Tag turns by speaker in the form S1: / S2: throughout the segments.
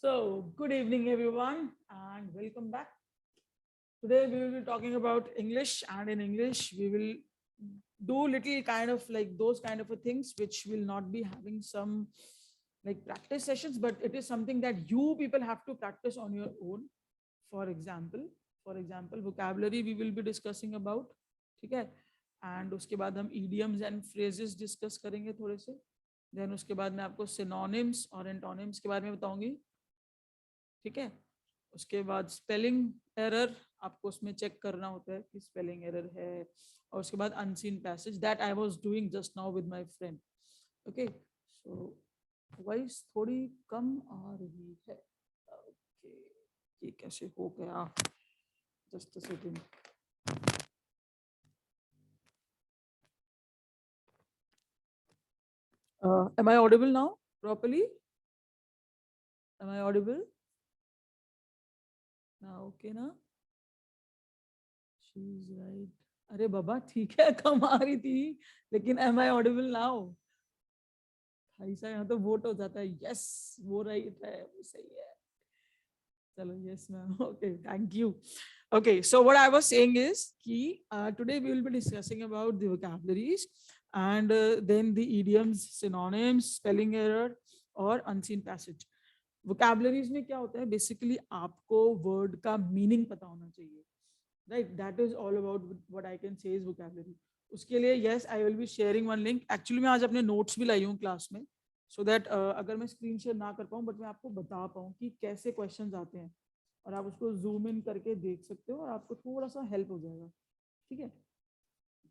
S1: So, good evening, everyone, and welcome back. Today, we will be talking about English, and in English, we will do little kind of like those kind of a things which will not be having some like practice sessions, but it is something that you people have to practice on your own. For example, vocabulary we will be discussing about, ठीक है? And उसके बाद हम idioms and phrases discuss करेंगे थोड़े से. Then उसके बाद मैं आपको synonyms और antonyms के बारे में बताऊंगी. ठीक है, उसके बाद स्पेलिंग एरर आपको उसमें चेक करना होता है कि स्पेलिंग एरर है, और उसके बाद unseen passage that I was doing just now with my friend. Okay, so voice थोड़ी कम आ रही है. ओके, ये कैसे हो गया? Just a second. Am I audible now properly? Am I audible now? Okay ना? She's right. अरे बाबा ठीक है, कम आ रही थी, लेकिन am I audible now? ऐसा यहाँ तो वोट हो जाता है. यस, वो राइट है, वो सही है. चलो, yes ma'am. Okay, thank you. Okay, so what I was saying is कि today we will be discussing about the vocabularies and then the idioms, synonyms, spelling error और unseen passage. Vocabularies में क्या होता है? Basically आपको word का meaning पता होना चाहिए, right? That is all about what I can say is vocabulary. उसके लिए yes, I will be sharing one link. Actually मैं आज अपने notes भी लाई हूँ क्लास में, so that अगर मैं स्क्रीन शेयर ना कर पाऊँ, बट मैं आपको बता पाऊँ कि कैसे क्वेश्चंस आते हैं, और आप उसको जूम इन करके देख सकते हो और आपको थोड़ा सा हेल्प हो जाएगा. ठीक है,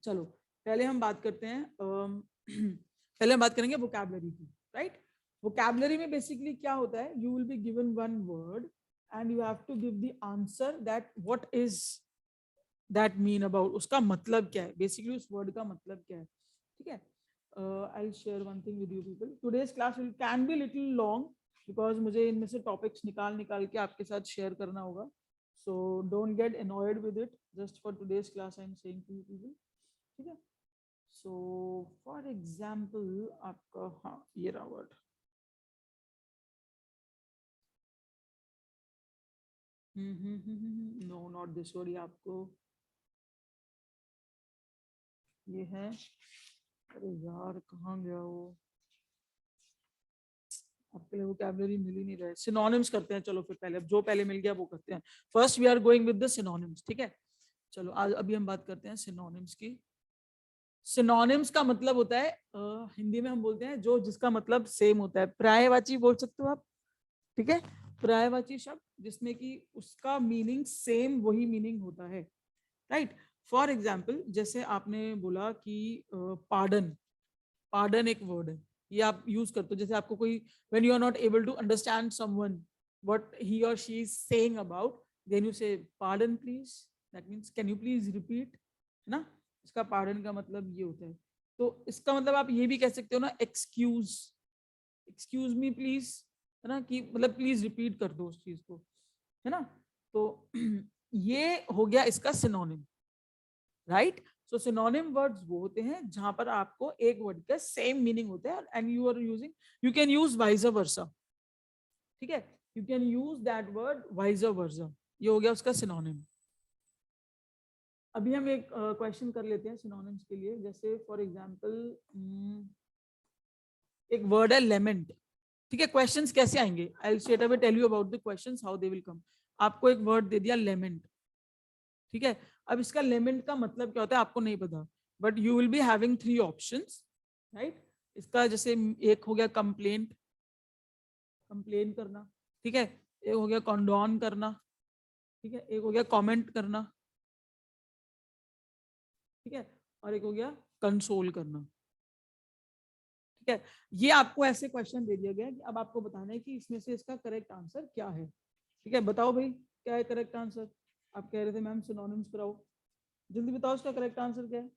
S1: चलो पहले हम बात करते हैं. पहले हम बात करेंगे वोकैबुलरी की, राइट? वोकैबुलरी में बेसिकली क्या होता है? You will be given one word and you have to give the answer that what is that mean about. उसका मतलब क्या है, बेसिकली उस वर्ड का मतलब क्या है. ठीक है, I will share one thing with you people. Today's class will can be little long because मुझे इनमें से टॉपिक्स निकाल निकाल के आपके साथ शेयर करना होगा. So don't get annoyed with it, just for today's class I am saying to you people. ठीक है, सो फॉर एग्जाम्पल आपका, हाँ ये रहा word. No not this word. ये आपको ये है, अरे यार कहाँ गया वो? आपके लिए वोकैबुलरी मिल ही नहीं रहा है. सिनोनिम्स करते हैं, चलो फिर पहले, जो पहले मिल गया वो करते हैं. First we are going with the synonyms. ठीक है, चलो आज अभी हम बात करते हैं सिनोनिम्स की. सिनोनिम्स का मतलब होता है, हिंदी में हम बोलते हैं जो जिसका मतलब सेम होता है. पर्यायवाची बोल सकते हो आप. ठीक है, पर्यायवाची शब्द जिसमें कि उसका मीनिंग सेम वही मीनिंग होता है, राइट? फॉर एग्जाम्पल जैसे आपने बोला कि पार्डन. पार्डन एक वर्ड है, ये आप यूज करते हो जैसे आपको कोई, when you are not able to understand someone what he और she is saying about, then you say pardon please. That means can you please repeat, है ना? इसका पार्डन का मतलब ये होता है. तो इसका मतलब आप ये भी कह सकते हो ना, एक्सक्यूज, एक्सक्यूज मी प्लीज, है ना? कि मतलब प्लीज रिपीट कर दो उस चीज को, है ना? तो ये हो गया इसका सिनोनिम, राइट? सो सिनोनिम वर्ड्स वो होते हैं जहां पर आपको एक वर्ड का सेम मीनिंग होता है and you are using, you can use vice versa. ठीक है, you can use that word vice versa. ये हो गया उसका सिनोनिम. अभी हम एक क्वेश्चन कर लेते हैं सिनोनिम्स के लिए. जैसे फॉर एग्जांपल एक वर्ड है लेमेंट. ठीक है, क्वेश्चंस कैसे आएंगे? I will straight away tell you about the questions how they will come. आपको एक वर्ड दे दिया लेमेंट. ठीक है, अब इसका लेमेंट का मतलब क्या होता है आपको नहीं पता, but you will be having three options, right? इसका जैसे एक हो गया कंप्लेंट, कंप्लेन करना. ठीक है, एक हो गया कॉन्डोन करना. ठीक है, एक हो गया कमेंट करना. ठीक है, और एक हो गया कंसोल करना. ठीक है, ये आपको ऐसे क्वेश्चन दे दिया गया है कि अब आपको बताना है कि इसमें से इसका करेक्ट आंसर क्या है. ठीक है, बताओ भाई क्या है करेक्ट आंसर? आप कह रहे थे मैम सिनोनिम्स कराओ, जल्दी बताओ इसका करेक्ट आंसर क्या है.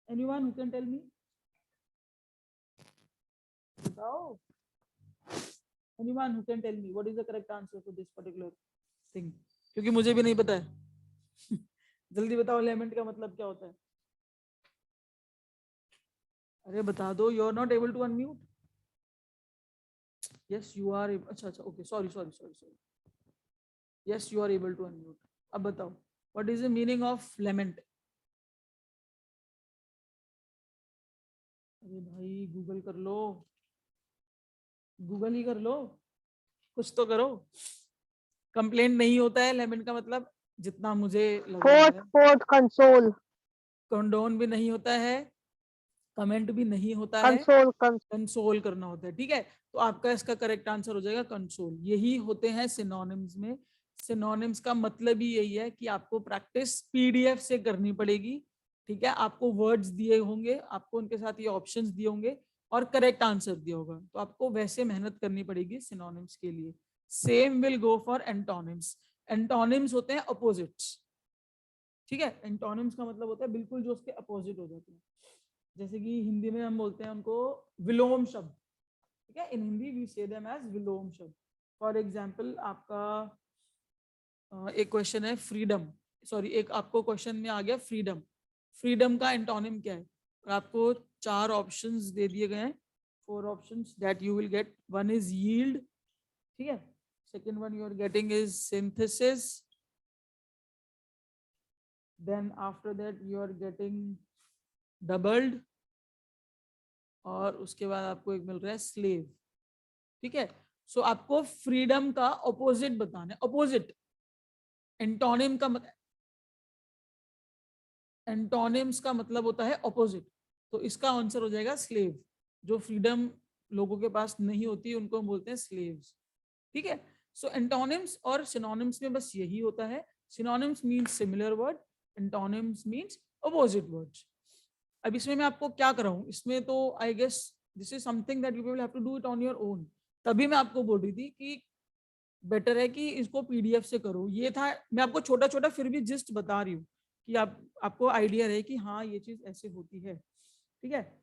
S1: Anyone who can tell me? बताओ. Anyone who can tell me what is the correct answer for this particular thing? क्योंकि मुझे भी नहीं पता है. जल्दी बताओ लेमेंट का मतलब क्या होता है? अरे बता दो. You are not able to unmute. Yes you are, अच्छा अच्छा okay, sorry sorry sorry sorry, yes you are able to unmute. अब बताओ what is the meaning of lament? अरे भाई गूगल कर लो, गूगल ही कर लो, कुछ तो करो। कंप्लेंट नहीं होता है लेमेंट का मतलब, जितना मुझे लग रहा
S2: फोर्थ
S1: है।
S2: फोर्थ कंसोल,
S1: कंडोन भी नहीं होता है, कमेंट भी नहीं होता है,
S2: कंसोल
S1: कंसोल करना होता है। ठीक है, तो आपका इसका करेक्ट आंसर हो जाएगा कंसोल। यही होते हैं सिनोनिम्स में। सिनोनिम्स का मतलब ही यही है कि आपको प्रैक्टिस पीडीएफ से करनी पड़ेगी। ठीक है, आपको वर्ड्स दिए होंगे, आपको उनके साथ ये ऑप्शंस दिए होंगे और करेक्ट आंसर दिया होगा, तो आपको वैसे मेहनत करनी पड़ेगी सिनोनिम्स के लिए। Same will go for antonyms. Antonyms होते हैं अपोजिट्स। ठीक है, एंटोनिम्स का मतलब होता है बिल्कुल जो उसके अपोजिट हो जाते हैं। जैसे कि हिंदी में हम बोलते हैं उनको विलोम शब्द। ठीक है, इन हिंदी वी से देम एज विलोम शब्द। फॉर एग्जाम्पल आपका एक क्वेश्चन है फ्रीडम, सॉरी एक आपको क्वेश्चन में आ गया फ्रीडम। फ्रीडम का एंटोनिम क्या है? और आपको 4 ऑप्शंस दे दिए गए हैं, 4 options that you will get. One is yield, ठीक है, second one you are getting is synthesis, then after that you are getting doubled, और उसके बाद आपको एक मिल रहा है स्लेव। ठीक है, सो आपको फ्रीडम का ऑपोजिट बताना है। ऑपोजिट एंटोनिम का एंटोनिम्स का मतलब होता है ऑपोजिट, तो इसका आंसर हो जाएगा स्लेव। जो फ्रीडम लोगों के पास नहीं होती उनको हम बोलते हैं स्लेव्स। ठीक है, सो एंटोनिम्स और सिनोनिम्स में बस यही होता है। Synonyms means similar word, antonyms means opposite words. अब इसमें मैं आपको क्या कराऊं, इसमें तो I guess this is something that you will have to do it on your own. तभी मैं आपको बोल रही थी कि बेटर है कि इसको पीडीएफ से करो। ये था, मैं आपको छोटा छोटा फिर भी जिस्ट बता रही हूँ कि आपको आइडिया रहे कि हाँ ये चीज ऐसे होती है। ठीक है,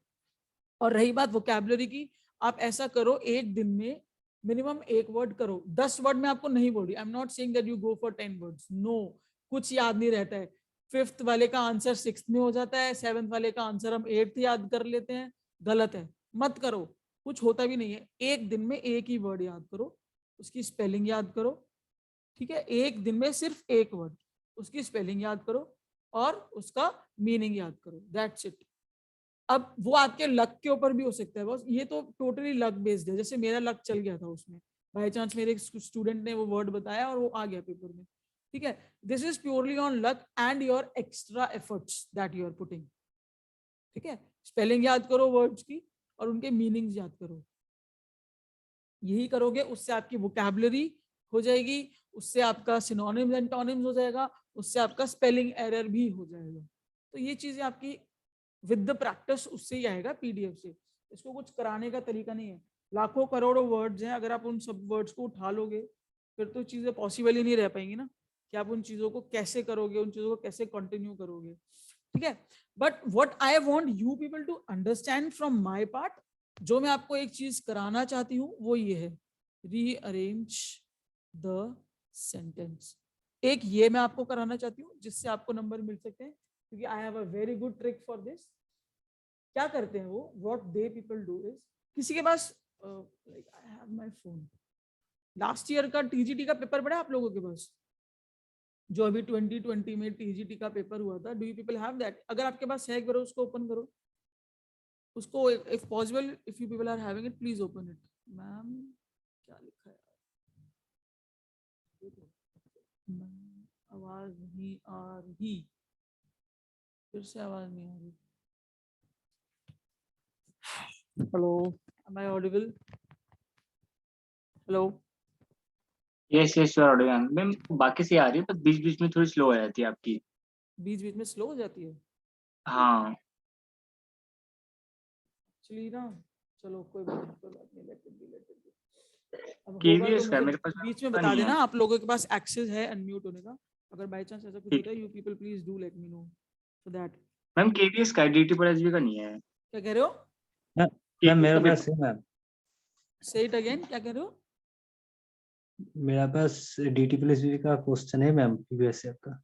S1: और रही बात वोकैबुलरी की, आप ऐसा करो एक दिन में मिनिमम 1 वर्ड करो। 10 वर्ड में आपको नहीं बोल रही, I am not saying that you go for 10 words, no. कुछ याद नहीं रहता है, 5th वाले का आंसर 6th में हो जाता है, 7th वाले का आंसर हम 8th याद कर लेते हैं, गलत है, मत करो। कुछ होता भी नहीं है, एक दिन में एक ही वर्ड याद करो, उसकी स्पेलिंग याद करो। ठीक है, एक दिन में सिर्फ एक वर्ड, उसकी स्पेलिंग याद करो और उसका मीनिंग याद करो, दैट्स इट। अब वो आपके लक के ऊपर भी हो सकता है बॉस, ये तो टोटली लक बेस्ड है। जैसे मेरा लक चल गया था उसमें, बाय चांस मेरे स्टूडेंट ने वो वर्ड बताया और वो आ गया पेपर में। ठीक है, this is purely on luck and your extra efforts that you are putting. ठीक है, स्पेलिंग याद करो वर्ड्स की और उनके मीनिंग्स याद करो। यही करोगे उससे आपकी वोकैबुलरी हो जाएगी, उससे आपका सिनोनिम्स एंटोनिम्स हो जाएगा, उससे आपका स्पेलिंग एरर भी हो जाएगा। तो ये चीजें आपकी विद द प्रैक्टिस उससे ही आएगा पीडीएफ से। इसको कुछ कराने का तरीका नहीं है। लाखों करोड़ों वर्ड्स हैं, अगर आप उन सब वर्ड्स को उठा लोगे फिर तो चीजें पॉसिबल ही नहीं रह पाएंगी ना, कि आप उन चीजों को कैसे करोगे, उन चीजों को कैसे कंटिन्यू करोगे। ठीक है, but what I want you people to understand from my part, जो मैं आपको एक चीज कराना चाहती हूँ वो ये है, रीअरेंज द सेंटेंस। एक ये मैं आपको कराना चाहती हूँ जिससे आपको नंबर मिल सकते हैं, क्योंकि I have a very good trick for this. क्या करते हैं वो, what they people do is, किसी के पास like I have my phone, last year का टीजीटी का पेपर पड़ा आप लोगों के पास, जो अभी 2020 में टीजीटी का पेपर हुआ था, do you people have that? अगर आपके पास है एक बार उसको ओपन करो, उसको if possible, if you people are having it please open it. Ma'am क्या लिखा है, आवाज नहीं आ रही, फिर से आवाज नहीं आ रही। Hello, am I audible? Hello,
S3: yes yes you are audible ma'am, बाकी से आ रही है पर बीच बीच में थोड़ी स्लो आ जाती है आपकी।
S1: बीच बीच में स्लो हो जाती है
S3: हाँ
S1: एक्चुअली ना, चलो कोई बात नहीं, कोई बात नहीं, let it be, let it be. अब होगा तो
S3: केवीएस का
S1: मुझे
S3: मेरे पास
S1: बीच में
S3: पता
S1: बता
S3: नहीं है।
S1: देना, आप लोगों के पास एक्सेस है अनम्यूट होने का। अगर बाय चांस ऐसा कुछ
S3: ठीक
S1: होता है, you people please do let me know so that.
S3: Ma'am, KVS का डीटी पर एचबी का नहीं है।
S1: क्या कह रहे हो?
S4: मैम
S3: केवीएस
S4: मेरे
S3: का
S4: पास
S3: पेपर
S4: है मैम,
S1: से इट अगेन, क्या कह रहे हो?
S4: मेरा पास डीटी प्लस बी का क्वेश्चन है मैम, प्रीवियस ईयर का।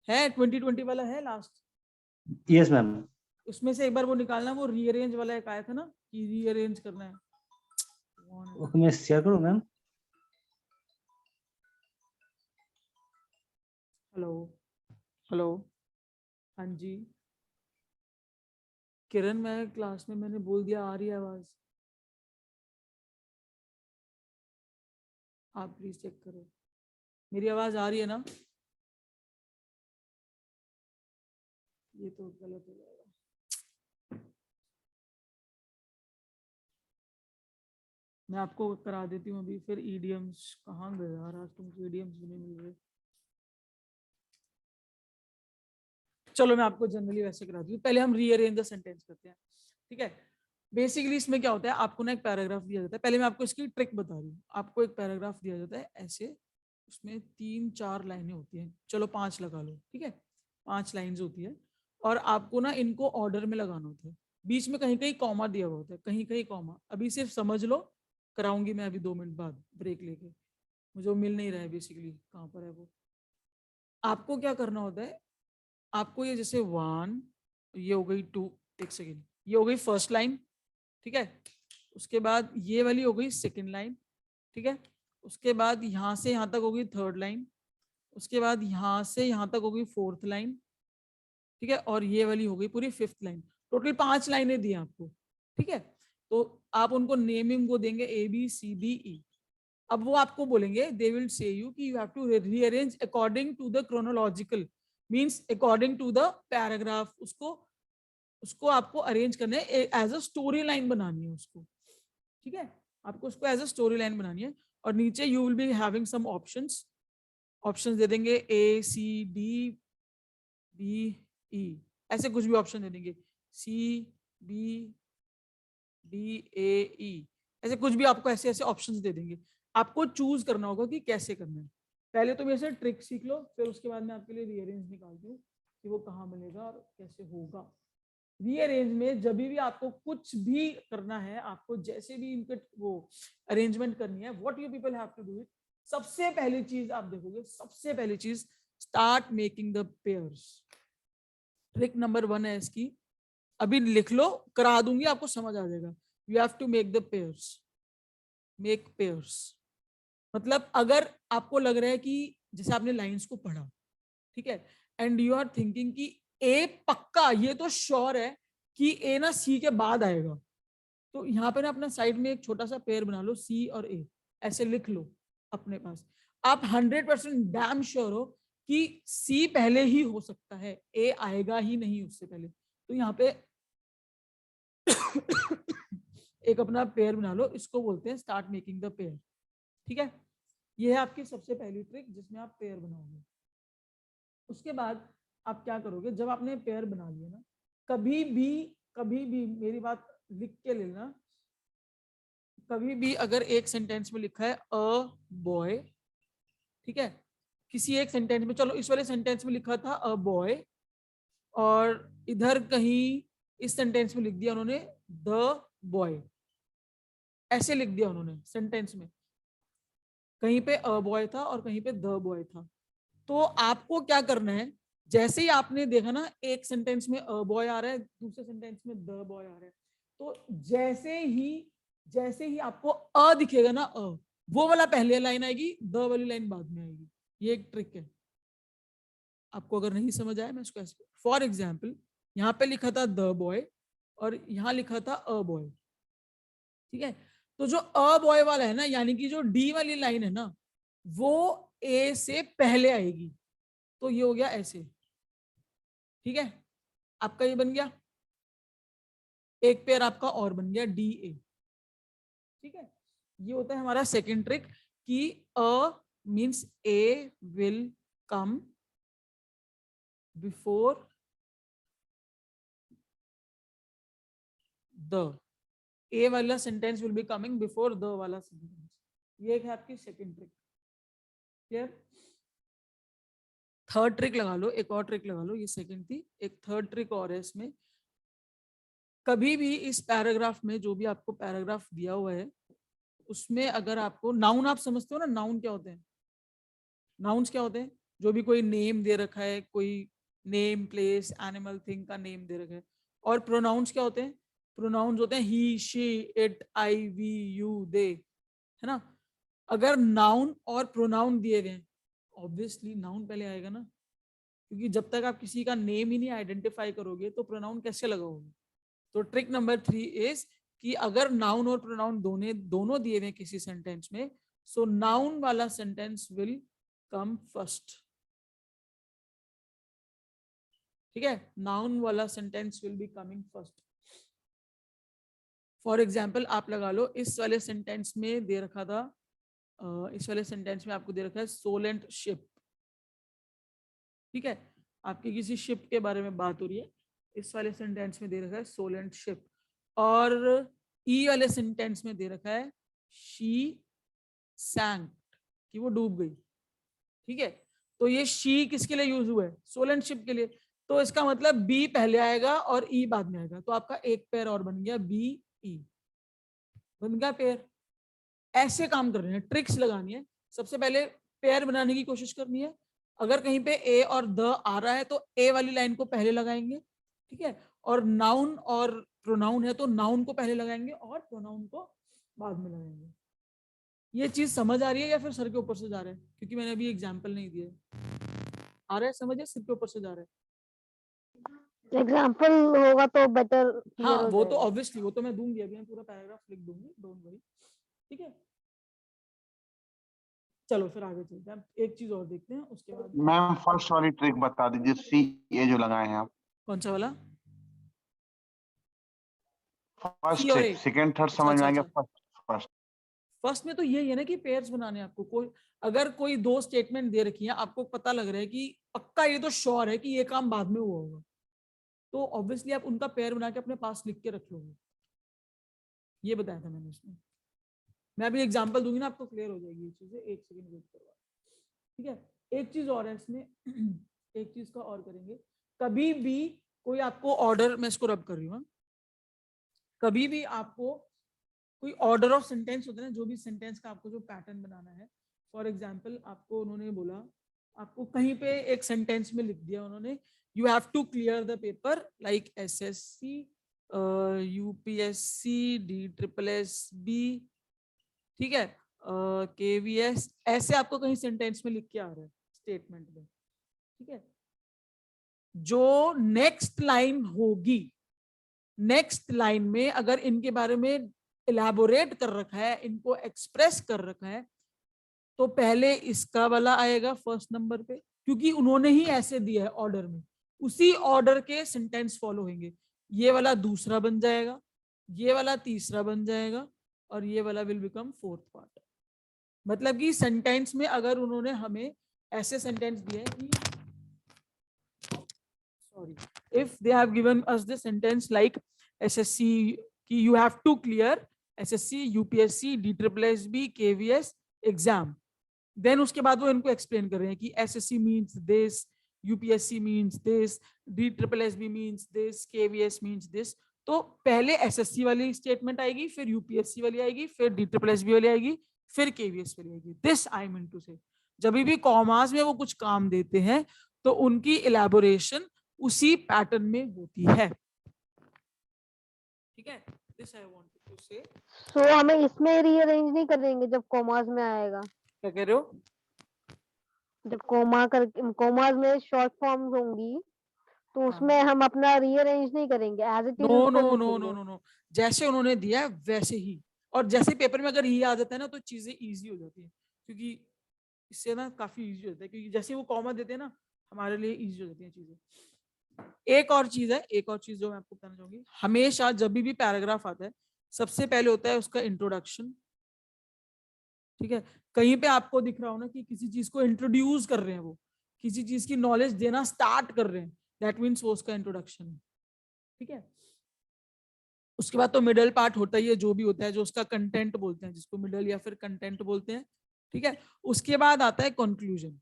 S1: है 2020 वाला है लास्ट,
S4: यस मैम।
S1: उसमें से एक बार वो निकालना, वो रीअरेंज वाला एक आया था ना कि रीअरेंज करना है।
S4: मैं शेयर करूँ मैम?
S1: हेलो हेलो, हाँ जी किरण, मैं क्लास में मैंने बोल दिया, आ रही है आवाज? आप प्लीज चेक करो, मेरी आवाज आ रही है ना? ये तो गलत हो जाएगा। मैं आपको करा देती हूँ अभी, फिर ईडीएम्स कहाँ गए यार, आज तो मुझे ईडीएम्स भी नहीं मिल रहे। चलो मैं आपको जनरली वैसे कराती हूँ, पहले हम रीअरेंज द सेंटेंस करते हैं, ठीक है। बेसिकली इसमें क्या होता है, आपको ना एक पैराग्राफ दिया जाता है, पहले मैं आपको इसकी ट्रिक बता रही हूँ। आपको एक पैराग्राफ दिया जाता है ऐसे, उसमें 3-4 लाइनें होती हैं, चलो 5 लगा लो, ठीक है, 5 लाइन्स होती है, और आपको ना इनको ऑर्डर में लगाना होता है। बीच में कहीं कहीं कॉमा दिया हुआ होता है, कहीं कहीं कॉमा, अभी सिर्फ समझ लो, कराऊंगी मैं अभी 2 मिनट बाद ब्रेक लेके, मुझे वो मिल नहीं रहा है बेसिकली, कहाँ पर है वो। आपको क्या करना होता है, आपको ये जैसे 1, ये हो गई 2, एक सेकेंड, ये हो गई फर्स्ट लाइन, ठीक है, उसके बाद ये वाली हो गई सेकेंड लाइन, ठीक है, उसके बाद यहाँ से यहाँ तक होगी थर्ड लाइन, उसके बाद यहाँ से यहाँ तक होगी फोर्थ लाइन, ठीक है, और ये वाली हो गई पूरी फिफ्थ लाइन। टोटल 5 लाइनें दी आपको, ठीक है। तो आप उनको नेमिंग को देंगे ABCDE। अब वो आपको बोलेंगे, दे विल से यू कि you have to rearrange according to the chronological, means according to the paragraph, उसको उसको आपको अरेंज करना है, एज अ स्टोरी लाइन बनानी है उसको, ठीक है, आपको उसको एज अ स्टोरी लाइन बनानी है। और नीचे you will be having some options, options दे देंगे ACDBE, ऐसे कुछ भी ऑप्शन दे देंगे, CBDAE, ऐसे कुछ भी आपको ऐसे ऐसे ऑप्शंस दे देंगे। आपको चूज करना होगा कि कैसे करना है। पहले तो मेरे से ट्रिक सीख लो, फिर उसके बाद मैं आपके लिए रीअरेंज निकालती हूँ कि वो कहाँ मिलेगा और कैसे होगा। रीअरेंज में जब भी आपको कुछ भी करना है, आपको जैसे भी इनके वो अरेंजमेंट करनी है, what you people have to do it, सबसे पहली चीज आप देखोगे, सबसे पहली चीज, start making the pairs. Trick number 1 है इसकी, अभी लिख लो, करा दूंगी, आपको समझ आ जाएगा। You have to make the pairs, make pairs. मतलब अगर आपको लग रहा है कि जैसे आपने लाइंस को पढ़ा, ठीक है, एंड यू आर थिंकिंग कि ए पक्का, ये तो श्योर है कि ए ना सी के बाद आएगा, तो यहाँ पे ना अपना साइड में एक छोटा सा पेयर बना लो, सी और ए, ऐसे लिख लो अपने पास। आप 100% डैम श्योर हो कि सी पहले ही हो सकता है, ए आएगा ही नहीं उससे पहले, तो यहाँ पे एक अपना पेयर बना लो, इसको बोलते हैं स्टार्ट मेकिंग द पेयर, ठीक है। ये है आपकी सबसे पहली ट्रिक जिसमें आप पेयर बनाओगे। उसके बाद आप क्या करोगे, जब आपने पेयर बना लिया ना, कभी भी मेरी बात लिख के लेना, कभी भी अगर एक सेंटेंस में लिखा है अ बॉय, ठीक है, किसी एक सेंटेंस में, चलो इस वाले सेंटेंस में लिखा था अ बॉय, और इधर कहीं इस सेंटेंस में लिख दिया उन्होंने द बॉय, ऐसे लिख दिया उन्होंने सेंटेंस में, कहीं पे अ बॉय था और कहीं पे द बॉय था। तो आपको क्या करना है, जैसे ही आपने देखा ना एक सेंटेंस में अ बॉय आ रहा है, दूसरे सेंटेंस में द बॉय आ रहा है, तो जैसे ही आपको अ दिखेगा ना, वो वाला पहले लाइन आएगी, द वाली लाइन बाद में आएगी। ये एक ट्रिक है, आपको अगर नहीं समझ आया मैं इसको ऐसे, फॉर एग्जाम्पल यहाँ पे लिखा था द बॉय और यहाँ लिखा था अ बॉय, ठीक है, तो जो अ बॉय वाला है ना, यानी कि जो डी वाली लाइन है ना, वो ए से पहले आएगी, तो ये हो गया ऐसे, ठीक है, आपका ये बन गया, एक पेयर आपका और बन गया DA, ठीक है। ये होता है हमारा सेकेंड ट्रिक कि a means A will come before the, A वाला sentence will be coming before the वाला सेंटेंस। ये है आपकी second trick, clear. Third trick लगा लो, एक और ट्रिक लगा लो, ये सेकेंड थी, एक थर्ड ट्रिक और है इसमें। कभी भी इस पैराग्राफ में, जो भी आपको पैराग्राफ दिया हुआ है, उसमें अगर आपको नाउन, आप समझते हो ना नाउन क्या होते हैं, नाउन्स क्या होते हैं, जो भी कोई नेम दे रखा है, कोई नेम प्लेस एनिमल थिंग का नेम दे रखा है। और प्रोनाउंस क्या होते हैं, प्रोनाउंस होते हैं he she it I we you they, है ना। अगर नाउन और प्रोनाउन दिए हुए हैं, ऑब्वियसली नाउन पहले आएगा ना, क्योंकि जब तक आप किसी का नेम ही नहीं आइडेंटिफाई करोगे तो प्रोनाउन कैसे लगाओगे। तो ट्रिक नंबर 3 इज कि अगर नाउन और प्रोनाउन दोनों दिए हुए किसी सेंटेंस में, सो नाउन वाला सेंटेंस विल कम फर्स्ट। ठीक है, नाउन वाला sentence will be coming first. For example आप लगा लो, इस वाले सेंटेंस में दे रखा था, इस वाले सेंटेंस में आपको दे रखा है सोलेंट शिप। ठीक है, आपकी किसी शिप के बारे में बात हो रही है, इस वाले सेंटेंस में दे रखा है सोलेंट शिप, और ई वाले सेंटेंस में दे रखा है शी सैंक, कि वो डूब गई। ठीक है, तो ये शी किसके लिए यूज हुआ है, सोलेंट शिप के लिए, तो इसका मतलब बी पहले आएगा और ई बाद में आएगा, तो आपका एक पेयर और बन गया, बी ई बन गया पेयर। ऐसे काम कर रहे हैं, ट्रिक्स लगानी है। सबसे पहले पेयर बनाने की कोशिश करनी है। अगर कहीं पे ए और द आ रहा है तो ए वाली लाइन को पहले लगाएंगे, ठीक है, और नाउन और प्रोनाउन है तो नाउन को पहले लगाएंगे और प्रोनाउन को बाद में लगाएंगे। ये चीज समझ आ रही है या फिर सर के ऊपर से जा रहा है, क्योंकि मैंने अभी एग्जाम्पल नहीं दिया। आ रहा है समझ, सिर के ऊपर से जा रहा है।
S2: एग्जाम्पल होगा तो बेटर क्लियर
S1: हाँ
S2: हो
S1: वो तो
S2: जाएगा।
S1: ऑब्वियसली, वो तो मैं दूंगी, अभी मैं पूरा पैराग्राफ लिख दूंगी, डोंट वरी। ठीक है, चलो फिर आगे चलते हैं, एक चीज और देखते हैं उसके बाद।
S5: मैम फर्स्ट वाली ट्रिक बता दीजिए, सी ए जो लगाए हैं आप।
S1: कौन सा वाला,
S5: फर्स्ट
S1: सी और
S5: ट्रिक,
S1: ए?
S5: सेकंड थर्ड
S1: अच्छा
S5: समझ में
S1: अच्छा
S5: आ गया,
S1: अच्छा,
S5: फर्स्ट।
S1: फर्स्ट में तो यही है ना कि पेयर्स बनाने हैं आपको। कोई अगर कोई दो स्टेटमेंट दे रखी है, आपको पता लग रहा है कि पक्का ये तो श्योर है कि ये काम बाद में हुआ होगा, तो ऑब्वियसली आप उनका पेयर बना के अपने पास लिख के रख लोगे। ये बताया था मैंने इसमें। मैं अभी एग्जांपल दूंगी ना, आपको क्लियर हो जाएगी ये चीजें। एक सेकंड वेट करवा, ठीक है। एक चीज और है इसमें एक चीज का और करेंगे। कभी भी कोई आपको ऑर्डर, मैं इसको रब कर रही हूँ, कभी भी आपको कोई ऑर्डर ऑफ सेंटेंस होता है ना, जो भी सेंटेंस का आपको जो पैटर्न बनाना है। फॉर एग्जाम्पल आपको उन्होंने बोला, आपको कहीं पे एक सेंटेंस में लिख दिया उन्होंने, you have to clear the paper like SSC, UPSC, DSSB, ठीक है, KVS, ऐसे आपको कहीं सेंटेंस में लिख के आ रहा है स्टेटमेंट में। ठीक है, जो नेक्स्ट लाइन होगी, नेक्स्ट लाइन में अगर इनके बारे में इलैबोरेट कर रखा है, इनको एक्सप्रेस कर रखा है, तो पहले इसका वाला आएगा फर्स्ट नंबर पे, क्योंकि उन्होंने ही ऐसे दिया है ऑर्डर में, उसी ऑर्डर के सेंटेंस फॉलो होंगे। ये वाला दूसरा बन जाएगा, ये वाला तीसरा बन जाएगा, और ये वाला विल बिकम फोर्थ पार्ट। मतलब कि सेंटेंस में अगर उन्होंने हमें ऐसे सेंटेंस दिए कि, sorry, if they have given us the sentence like SSC कि you have to clear SSC, UPSC, DSSB, KVS exam, then उसके बाद वो इनको एक्सप्लेन कर रहे हैं कि SSC means this, UPSC means this, DSSB means this, KVS means this. तो पहले SSC वाली स्टेटमेंट आएगी, फिर UPSC वाली आएगी, फिर DSSB वाली आएगी, फिर KVS वाली आएगी। दिस आई मीन टू से, जब भी कॉमास में वो कुछ काम देते हैं तो उनकी इलैबोरेशन उसी पैटर्न में होती है। ठीक है, दिस आई वांटेड टू से।
S2: सो हमें इसमें रीअरेंज नहीं करेंगे जब कॉमास में आएगा,
S1: क्या कह रहे हो?
S2: जब कॉमास में शॉर्ट फॉर्म्स होंगी तो उसमें
S1: हाँ,
S2: हम अपना रीअरेंज नहीं करेंगे, एज इट इज
S1: नो
S2: उसको
S1: नो नो नो
S2: लिखेंगे।
S1: नो नो, जैसे उन्होंने दिया है वैसे ही। और जैसे पेपर में अगर ये आ जाता है ना तो चीजें इजी हो जाती है, क्योंकि इससे ना काफी इजी होता है, क्योंकि जैसे वो कॉमा देते हैं ना, हमारे लिए इजी हो जाती है चीजें। एक और चीज है, एक और चीज जो मैं आपको बताना चाहूंगी, हमेशा जब भी पैराग्राफ आता है सबसे पहले होता है उसका इंट्रोडक्शन। ठीक है, कहीं पे आपको दिख रहा हो ना कि किसी चीज को इंट्रोड्यूस कर रहे हैं, वो किसी चीज की नॉलेज देना स्टार्ट कर रहे हैं, दैट मीन्स वो उसका इंट्रोडक्शन है। ठीक है, उसके बाद तो मिडल पार्ट होता ही है, जो भी होता है, जो उसका कंटेंट बोलते हैं, जिसको मिडल या फिर कंटेंट बोलते हैं। ठीक है, उसके बाद आता है कंक्लूजन।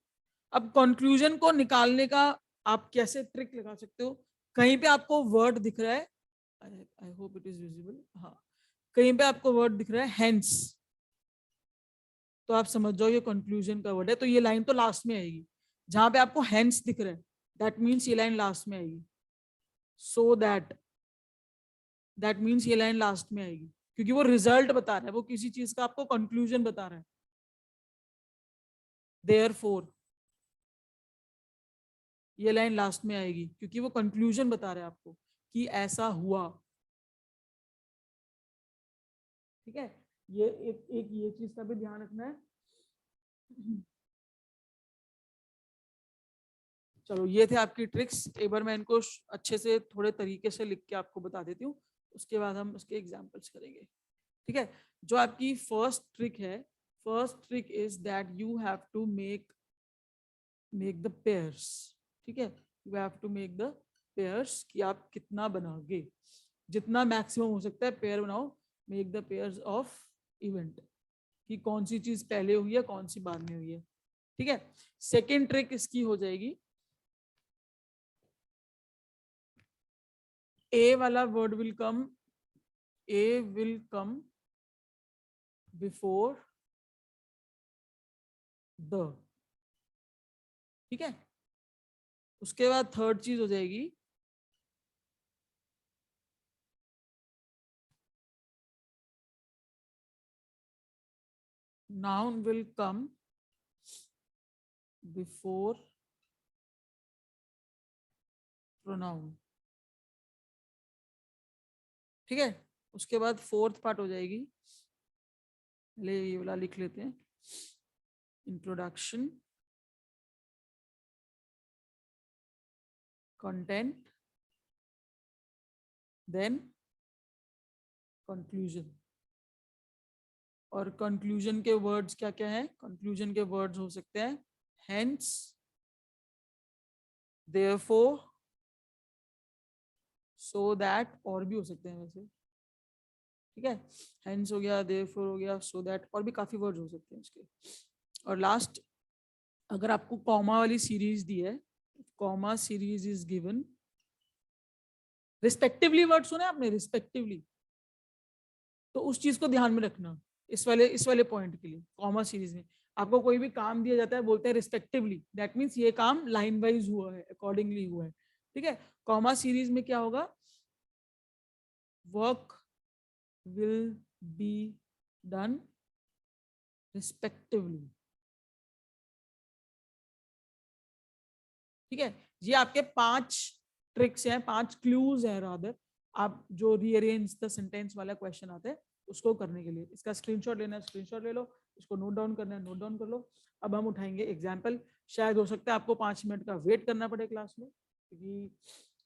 S1: अब कंक्लूजन को निकालने का आप कैसे ट्रिक लगा सकते हो, कहीं पे आपको वर्ड दिख रहा है, I hope it is visible, हाँ, कहीं पे आपको वर्ड दिख रहा है हेंस, तो आप समझ जाओ ये कंक्लूजन का वर्ड है, तो ये लाइन तो लास्ट में आएगी। जहां पे आपको हेंस दिख रहा है, दैट मीन्स ये लाइन लास्ट में आएगी। सो दैट मीन्स ये लाइन लास्ट में आएगी, क्योंकि वो रिजल्ट बता रहा है, वो किसी चीज का आपको कंक्लूजन बता रहा है। देयरफॉर ये लाइन लास्ट में आएगी क्योंकि वो कंक्लूजन बता रहा है आपको कि ऐसा हुआ। ठीक है, ये एक ये चीज का भी ध्यान रखना है। चलो ये थे आपकी ट्रिक्स। एक बार मैं इनको अच्छे से थोड़े तरीके से लिख के आपको बता देती हूँ, उसके बाद हम उसके एग्जाम्पल्स करेंगे। ठीक है, जो आपकी फर्स्ट ट्रिक है, first trick is that you have to make the pairs. ठीक है, you have to make the pairs, कि आप कितना बनाओगे, जितना मैक्सिमम हो सकता है पेयर बनाओ। Make the pairs of event, कि कौन सी चीज पहले हुई है कौन सी बाद में हुई है। ठीक है, सेकेंड ट्रिक इसकी हो जाएगी, ए वाला word will come, A will come before the. ठीक है, उसके बाद थर्ड चीज हो जाएगी, noun will come before pronoun। ठीक है, उसके बाद फोर्थ पार्ट हो जाएगी, ले ये वाला लिख लेते हैं, इंट्रोडक्शन, कंटेंट, देन कंक्लूजन। और कंक्लूजन के वर्ड्स क्या क्या है? कंक्लूजन के वर्ड्स हो सकते हैं हेंस, देयरफॉर, सो दैट, और भी हो सकते हैं वैसे। ठीक है, हेंस हो गया, देयरफॉर हो गया, सो दैट, और भी काफी वर्ड्स हो सकते हैं इसके। और लास्ट, अगर आपको कॉमा वाली सीरीज दी है, comma series is given, respectively word सुना है आपने, रिस्पेक्टिवली, तो उस चीज को ध्यान में रखना इस वाले पॉइंट के लिए। कॉमा सीरीज में आपको कोई भी काम दिया जाता है, बोलते हैं रिस्पेक्टिवली, दैट मीन्स ये काम लाइन वाइज हुआ है, अकॉर्डिंगली हुआ है। ठीक है, कॉमा सीरीज में क्या होगा, work will be done respectively. ठीक है, ये आपके 5 ट्रिक्स हैं, 5 क्लूज हैं रादर, आप जो रीअरेंज द सेंटेंस वाला क्वेश्चन आता है उसको करने के लिए। इसका स्क्रीनशॉट लेना है, स्क्रीनशॉट ले लो, इसको नोट डाउन करना है, नोट डाउन कर लो। अब हम उठाएंगे एग्जाम्पल। शायद हो सकता है आपको 5 मिनट का वेट करना पड़े क्लास में, क्योंकि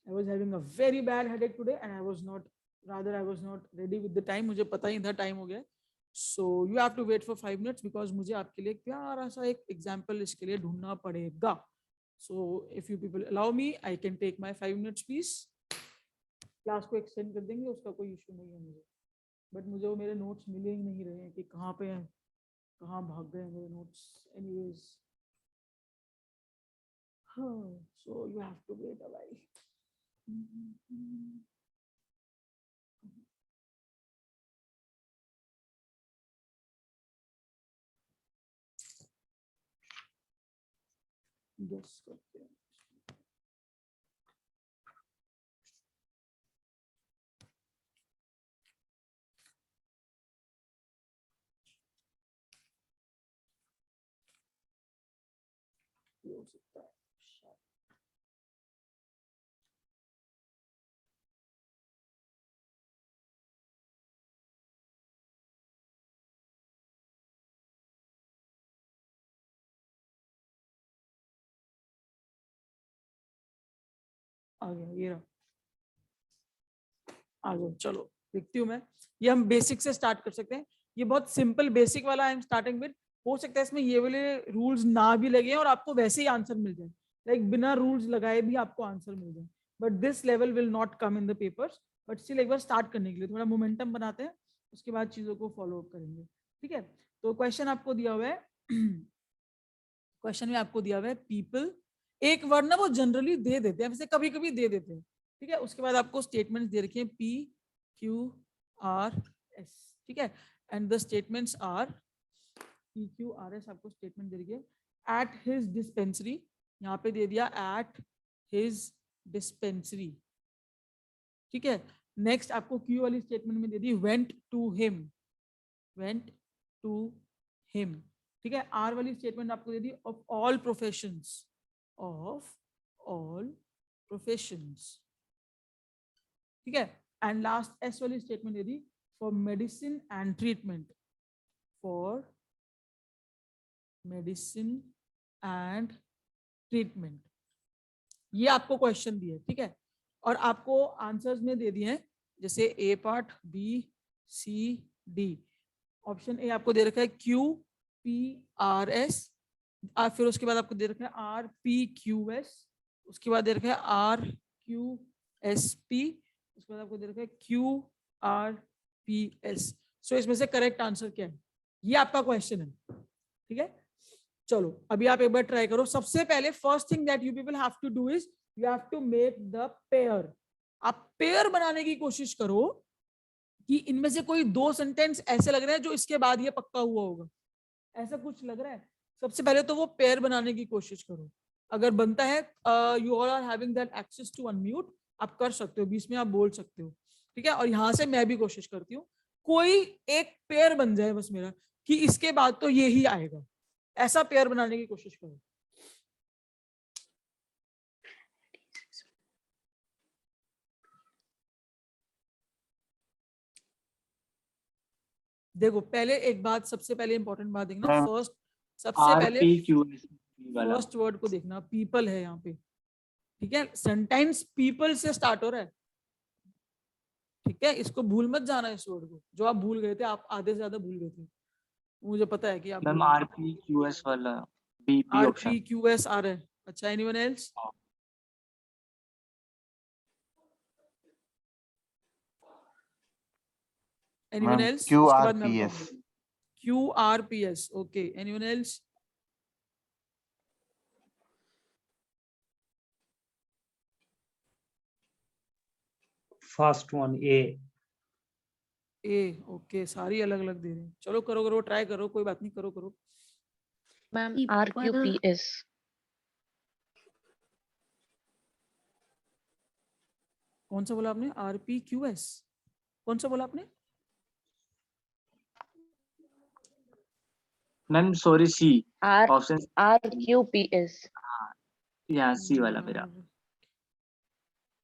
S1: I was having a very bad headache today and I was not ready with the time. मुझे पता ही था टाइम हो गया, so you have to wait for 5 minutes, because मुझे आपके लिए एक प्यारा सा एक एग्जाम्पल इसके लिए ढूंढना पड़ेगा। So if you people allow me, I can take my 5 minutes piece. Class को एक्सटेंड कर देंगे, उसका कोई इशू नहीं है मुझे, बट मुझे वो मेरे नोट्स मिले ही नहीं रहे हैं कि कहाँ पे हैं, कहाँ भाग गए मेरे notes. Anyways, so you have to wait a while. Yes, करते हैं। ये हो सकता है शायद। आ गया, ये रहा, आ गया। चलो देखती हूँ मैं। ये हम बेसिक से स्टार्ट कर सकते हैं, ये बहुत सिंपल बेसिक वाला आई एम स्टार्टिंग विद। हो सकता है इसमें ये वाले रूल्स ना भी लगे और आपको वैसे ही आंसर मिल जाए, लाइक बिना रूल्स लगाए भी आपको आंसर मिल जाए, but this level will not come in the papers. But still एक बार स्टार्ट करने के लिए थोड़ा मोमेंटम बनाते हैं, उसके बाद चीजों को फॉलो अप करेंगे। ठीक है, तो क्वेश्चन आपको दिया हुआ है, क्वेश्चन में आपको दिया हुआ है पीपल, एक वर्ड ना वो जनरली दे देते हैं, वैसे कभी कभी दे देते हैं। ठीक है, उसके बाद आपको स्टेटमेंट्स दे रखे हैं PQRS। ठीक है, and the statements are PQRS, आपको स्टेटमेंट दे रखी है एट हिज डिस्पेंसरी, यहाँ पे दे दिया एट हिज डिस्पेंसरी। ठीक है, नेक्स्ट आपको क्यू वाली स्टेटमेंट में दे दी went to him, went to him, ठीक है। आर वाली स्टेटमेंट आपको दे दी of all professions, of all professions, ठीक है। एंड लास्ट एस वाली स्टेटमेंट दे दी for medicine and treatment, for medicine and treatment. ये आपको क्वेश्चन दिए, ठीक है। और आपको आंसर्स में दे दिए हैं जैसे A part, B, C, D. Option A आपको दे रखा है क्यू पी आर एस, फिर उसके बाद आपको दे रखा है आर पी क्यू एस, उसके बाद दे रखा है आर क्यू एस पी, उसके बाद आपको दे रखा है क्यू आर पी एस। सो इसमें से करेक्ट आंसर क्या है, ये आपका क्वेश्चन है, ठीक है। चलो अभी आप एक बार ट्राई करो। सबसे पहले first thing that you people have to do is you have to make the pair. आप पेयर बनाने की कोशिश करो कि इनमें से कोई दो सेंटेंस ऐसे लग रहे हैं जो इसके बाद ये पक्का हुआ होगा, ऐसा कुछ लग रहा है। सबसे पहले तो वो पेयर बनाने की कोशिश करो। अगर बनता है you all are having that access to unmute, आप कर सकते हो, बीच में आप बोल सकते हो, ठीक है। और यहां से मैं भी कोशिश करती हूँ कोई एक पेयर बन जाए बस मेरा, कि इसके बाद तो ये ही आएगा, ऐसा पेयर बनाने की कोशिश करो। देखो पहले एक बात, सबसे पहले इंपॉर्टेंट बात देखना,
S3: मैम,
S1: फर्स्ट सबसे पहले
S3: RPQS वाला
S1: फर्स्ट वर्ड को देखना, पीपल है यहाँ पे, ठीक है। सेंटेंस पीपल से स्टार्ट हो रहा है, ठीक है। इसको भूल मत जाना इस वर्ड को, जो आप भूल गए थे, आप आधे से ज्यादा भूल गए थे, मुझे पता है कि आप
S3: मैम, RPQS वाला B
S1: R
S3: option.
S1: P Q S आ रहा है। अच्छा, anyone else? Anyone
S5: ma'am
S1: else?
S5: Q
S1: उसके
S5: आर
S1: बाद मैं
S5: पी
S1: बताऊंगा।
S5: S.
S1: Q R P S, okay. Anyone else?
S4: First one A.
S1: A, okay. सारी अलग अलग दे रहे हैं, चलो करो करो, ट्राई करो, कोई बात नहीं, करो करो।
S6: Ma'am RQPS।
S1: कौन सा बोला आपने? R P Q S? कौन सा बोला आपने?
S3: मैम सॉरी, सी
S6: R
S3: ऑप्शन।
S6: RQPS।
S3: यहाँ सी वाला मेरा।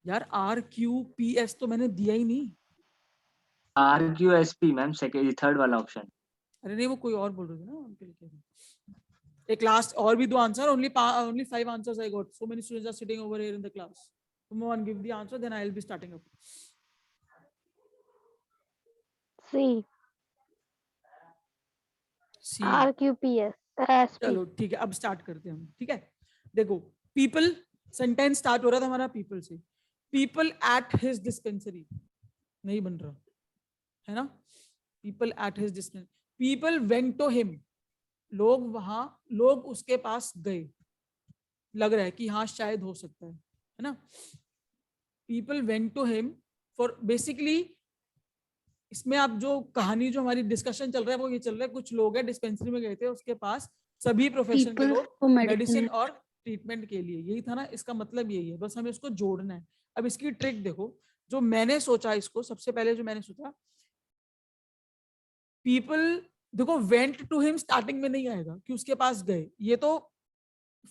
S1: यार आर क्यू पी एस तो मैंने दिया ही नहीं।
S3: RQSP मैम, सेकंड थर्ड वाला ऑप्शन।
S1: अरे नहीं, वो कोई और बोल रहे थे ना, उनके लिए कह रहे हैं। एक लास्ट और भी दो answer, only 5 answers I got, so many students are sitting over here in the class, move on, give the answer, then I will be starting up.
S2: C,
S1: C,
S2: RQPS, SP।
S1: चलो ठीक है, अब start करते हैं हम, ठीक है। देखो पीपल, सेंटेंस स्टार्ट हो रहा था हमारा पीपल से। पीपल एट हिज डिस्पेंसरी नहीं बन रहा है ना, people at his dispensary. People went to him, लोग वहां, लोग उसके पास गए, लग रहा है कि हाँ शायद हो सकता है ना। People went to him for, basically इसमें आप जो कहानी, जो हमारी डिस्कशन चल रहा है वो ये चल रहा है, कुछ लोग हैं डिस्पेंसरी में गए थे, उसके पास सभी प्रोफेशन के लोग मेडिसिन और ट्रीटमेंट के लिए, यही था ना, इसका मतलब यही है, बस हमें इसको जोड़ना है। अब इसकी ट्रिक देखो, जो मैंने सोचा इसको, सबसे पहले जो मैंने सोचा, पीपल, देखो वेंट टू हिम स्टार्टिंग में नहीं आएगा कि उसके पास गए, ये तो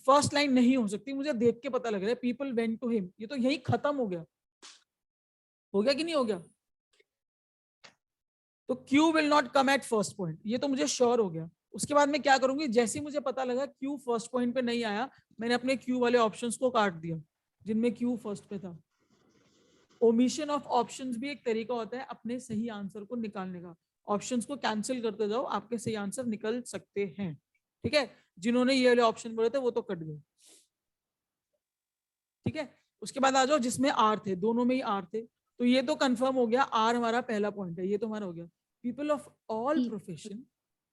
S1: फर्स्ट लाइन नहीं हो सकती, मुझे देख के पता लग रहा है। पीपल वेंट टू हिम, ये तो यही खत्म हो गया कि नहीं हो गया? तो Q will not come at first point, ये तो मुझे श्योर हो गया। उसके बाद मैं क्या करूंगी, जैसे ही मुझे पता लगा क्यू फर्स्ट पॉइंट पे नहीं आया, मैंने अपने क्यू वाले ऑप्शंस को काट दिया जिनमें क्यू फर्स्ट पे था। ओमिशन ऑफ ऑप्शंस भी एक तरीका होता है अपने सही आंसर को निकालने का। ऑप्शंस को कैंसिल करते जाओ, आपके सही आंसर निकल सकते हैं, ठीक है। जिन्होंने ये वाले ऑप्शन बोले थे वो तो कट गए, ठीक है। उसके बाद आ जाओ जिसमें आर थे, दोनों में ही आर थे, तो ये तो कंफर्म हो गया, आर हमारा पहला पॉइंट है, ये तो हमारा हो गया। पीपल ऑफ ऑल प्रोफेशन,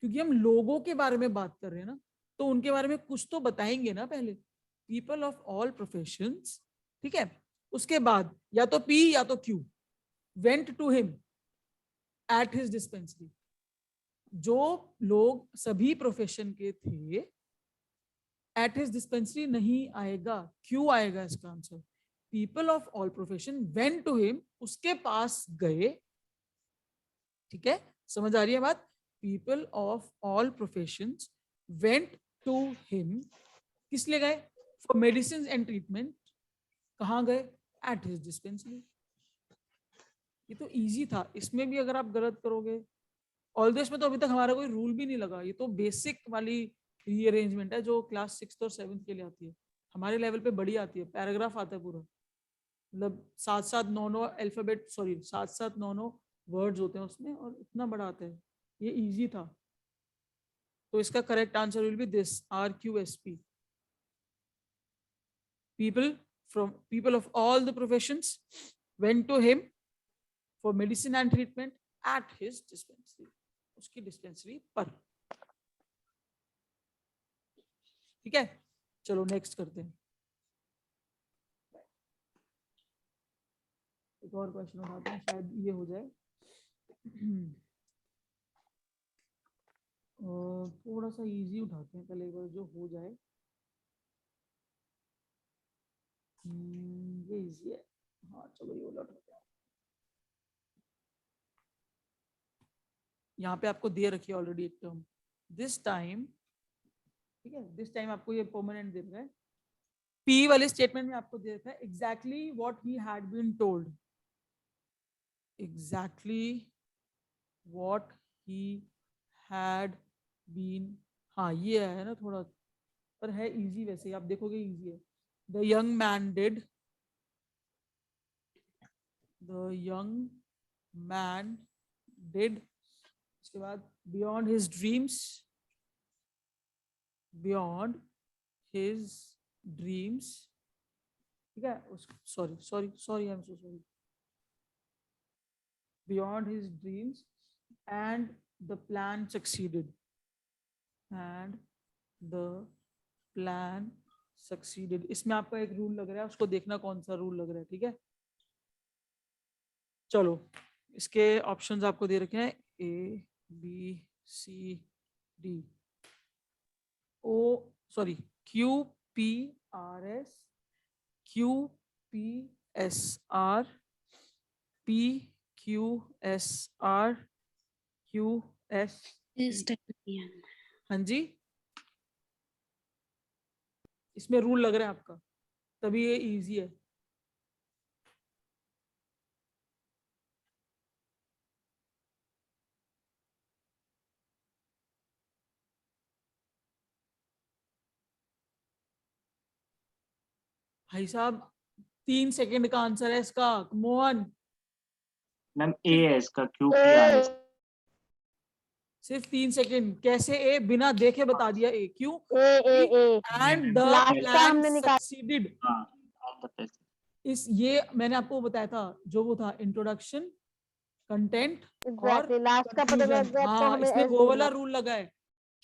S1: क्योंकि हम लोगों के बारे में बात कर रहे हैं ना, तो उनके बारे में कुछ तो बताएंगे ना पहले। पीपल ऑफ ऑल प्रोफेशंस, ठीक है। उसके बाद या तो पी या तो Q, went to him at his dispensary, जो लोग सभी प्रोफेशन के थे, एट हिज डिस्पेंसरी नहीं आएगा, क्यू आएगा इसका answer. People of all profession went to him, उसके पास गए। ठीक है, समझ आ रही है बात? People of all professions went to him, किस लिए गए? For medicine and treatment. कहाँ गए? At his dispensary. ये तो इजी था, इसमें भी अगर आप गलत करोगे, ऑल्दो इसमें तो अभी तक हमारा कोई रूल भी नहीं लगा, ये तो बेसिक वाली रीअरेंजमेंट है जो क्लास 6th और 7th के लिए आती है। हमारे लेवल पे बड़ी आती है, पैराग्राफ आता है पूरा, मतलब 7-7 9-9 अल्फाबेट, सॉरी 7-7 9-9 वर्ड्स होते हैं उसमें, और इतना बड़ा आता है। ये इजी था, तो इसका correct answer will be this, RQSP। people of all the professions went to him for medicine and treatment at his dispensary, उसकी डिस्पेंसरी पर। ठीक है, चलो नेक्स्ट करते हैं। एक और क्वेश्चन उठाते हैं, शायद ये हो जाए। थोड़ा सा इजी उठाते हैं पहले, एक बार जो हो जाए। ये इजी है, हाँ चलो ये वाला उठाते हैं। यहाँ पे आपको दे रखी है ऑलरेडी एक टर्म, दिस टाइम। ठीक है, दिस टाइम आपको ये परमानेंट दे रखा है। पी वाले स्टेटमेंट में आपको दे रखा है exactly what he had been told, exactly what he had been. हाँ ये है ना थोड़ा, पर है इजी, वैसे आप देखोगे इजी है। The young man did, the young man did, उसके बाद beyond his dreams, beyond his dreams. ठीक है, sorry sorry sorry, I am so sorry, beyond his dreams and the plan succeeded, and the plan succeeded. इसमें आपका एक rule लग रहा है, उसको देखना कौन सा रूल लग रहा है। ठीक है, चलो इसके ऑप्शंस आपको दे रखे हैं ABCD, QPRS, QPSR, PQSR, QS। हाँ जी, इसमें रूल लग रहा है आपका, तभी ये इजी है। भाई साहब 3 सेकंड का आंसर है इसका, मोहन।
S3: मैम ए है इसका, QPRS।
S1: सिर्फ 3 सेकंड, कैसे ए? बिना देखे बता दिया ए, क्यों?
S2: ए
S1: एंड द
S2: Last का
S1: प्लान
S2: हमने निकाला।
S1: सक्सीडेड।
S3: हाँ, all the best।
S1: इस ये मैंने आपको बताया था, जो वो था इंट्रोडक्शन, कंटेंट और
S2: एग्जैक्टली लास्ट का पता लग
S1: कंक्लूजन।
S2: गया तो
S1: हाँ,
S2: हमें
S1: इसमें
S2: एस
S1: वो
S2: देना
S1: वाला
S2: है।
S1: रूल लगा है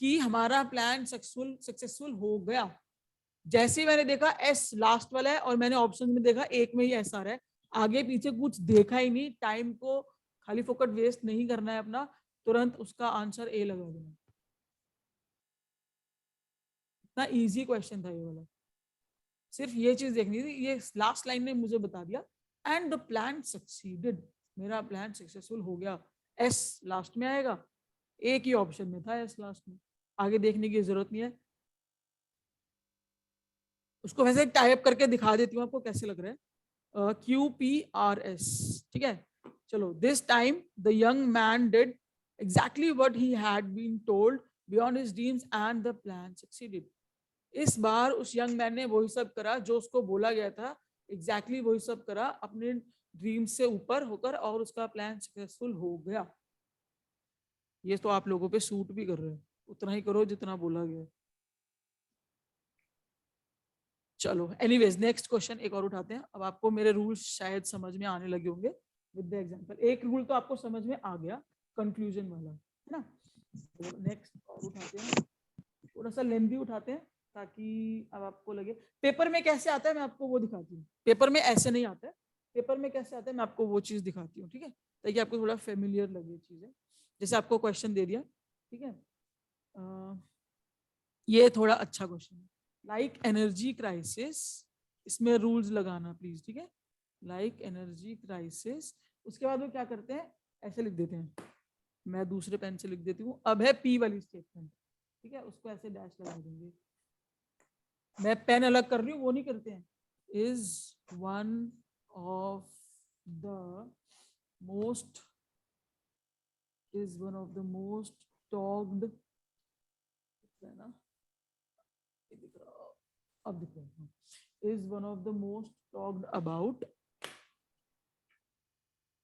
S1: कि हमारा प्लान सक्सेसफुल हो गया। जैसे ही मैंने देखा एस लास्ट वाला है, और मैंने ऑप्शन में देखा एक में ही एस आ रहा है, आगे पीछे कुछ देखा ही नहीं, टाइम को खाली फोकट वेस्ट नहीं करना है अपना, तुरंत उसका आंसर ए लगा देना। इतना इजी क्वेश्चन था ये वाला, सिर्फ ये चीज देखनी थी। ये लास्ट लाइन ने मुझे बता दिया, एंड द प्लान सक्सीडेड, मेरा प्लान सक्सेसफुल हो गया। एस लास्ट में आएगा, एक ही ऑप्शन में था एस लास्ट में, आगे देखने की जरूरत नहीं है। उसको वैसे टाइप करके दिखा देती हूँ आपको कैसे लग रहा है। QPRS। ठीक है, चलो, this time the young man did exactly what he had been told beyond his dreams and the plan succeeded. इस बार उस यंग मैन ने वही सब करा जो उसको बोला गया था, एग्जैक्टली वही सब करा अपने ड्रीम से ऊपर होकर, और उसका प्लान सक्सेसफुल हो गया। ये तो आप लोगों पे सूट भी कर रहे हैं, उतना ही करो जितना बोला गया। चलो एनीवेज, नेक्स्ट क्वेश्चन एक और उठाते हैं। अब आपको मेरे रूल शायद समझ में आने लगे होंगे विद द एग्जांपल। एक रूल तो आपको समझ में आ गया, कंक्लूजन वाला, है ना। नेक्स्ट और उठाते हैं, थोड़ा सा लेंथी उठाते हैं ताकि अब आपको लगे। पेपर में कैसे आता है मैं आपको वो दिखाती हूँ, पेपर में ऐसे नहीं आता है, पेपर में कैसे आता है मैं आपको वो चीज दिखाती हूँ। ठीक है, ताकि आपको थोड़ा फेमिलियर लगे चीजें। जैसे आपको क्वेश्चन दे दिया, ठीक है, ये थोड़ा अच्छा क्वेश्चन है। लाइक एनर्जी क्राइसिस इसमें रूल्स लगाना प्लीज, ठीक है, लाइक एनर्जी क्राइसिस। उसके बाद वो क्या करते हैं, ऐसे लिख देते हैं, मैं दूसरे पेन से लिख देती हूँ। अब है पी वाली स्टेटमेंट, ठीक है, उसको ऐसे डैश लगा देंगे। मैं पेन अलग कर रही हूँ, वो नहीं करते हैं। Is one of the most, is one of the most talked, है ना, ये दिख रहा, अब दिख रहा है, is one of the most talked about,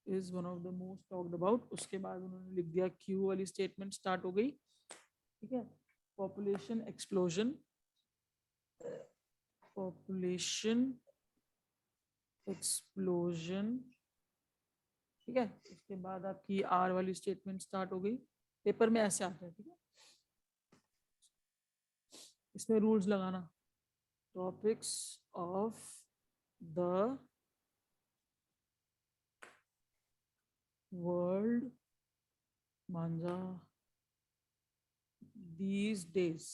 S1: is one of the most talked about। उसके बाद उन्होंने लिख दिया क्यू वाली स्टेटमेंट स्टार्ट हो गई, ठीक है, पॉपुलेशन एक्सप्लोजन, पॉपुलेशन एक्सप्लोजन, ठीक है। उसके बाद आपकी आर वाली स्टेटमेंट स्टार्ट हो गई, पेपर में ऐसे आता है, ठीक है। इसमें रूल्स लगाना, topics of the world Manjha these days,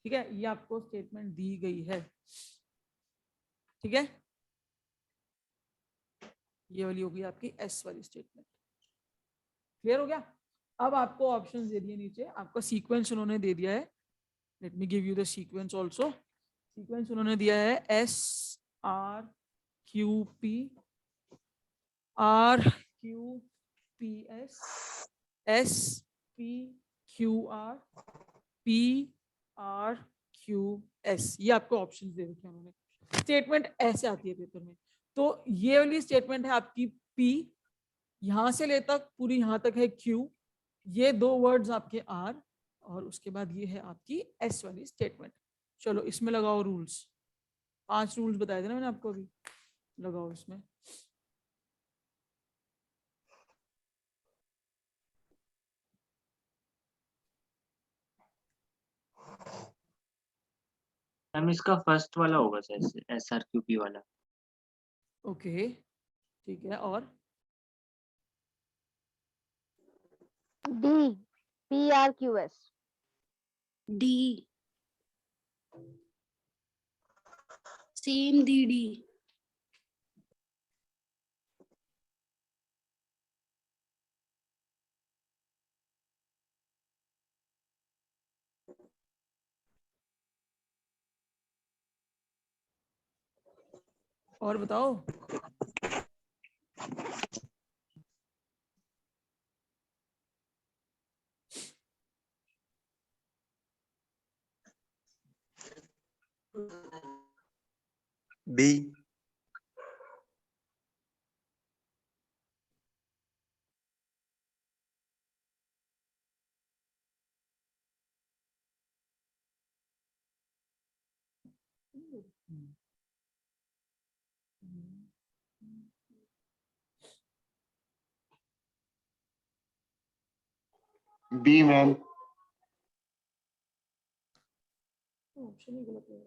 S1: ठीक है, ये आपको स्टेटमेंट दी गई है, ठीक है। ये वाली होगी आपकी एस वाली स्टेटमेंट। क्लियर हो गया? अब आपको ऑप्शन दे दिए नीचे, आपका सीक्वेंस उन्होंने दे दिया है। Let me give you the sequence also. Sequence उन्होंने दिया है S R Q P, R Q P S, S P Q R, P R Q S. ये आपको ऑप्शन दे रखे हैं उन्होंने। स्टेटमेंट ऐसे आती है पेपर में। तो ये वाली स्टेटमेंट है आपकी पी, यहां से ले तक पूरी यहां तक है क्यू, ये दो वर्ड्स आपके आर, और उसके बाद ये है आपकी एस वाली स्टेटमेंट। चलो इसमें लगाओ रूल्स, 5 रूल्स बताए थे ना मैंने आपको अभी, लगाओ इसमें।
S3: मैम इसका फर्स्ट वाला होगा शायद, SRQP वाला।
S1: ओके ठीक है, और
S2: D PRQS,
S7: D, same D.
S1: और बताओ।
S8: B,
S5: B ma'am.
S1: ऑप्शन ही गलत है।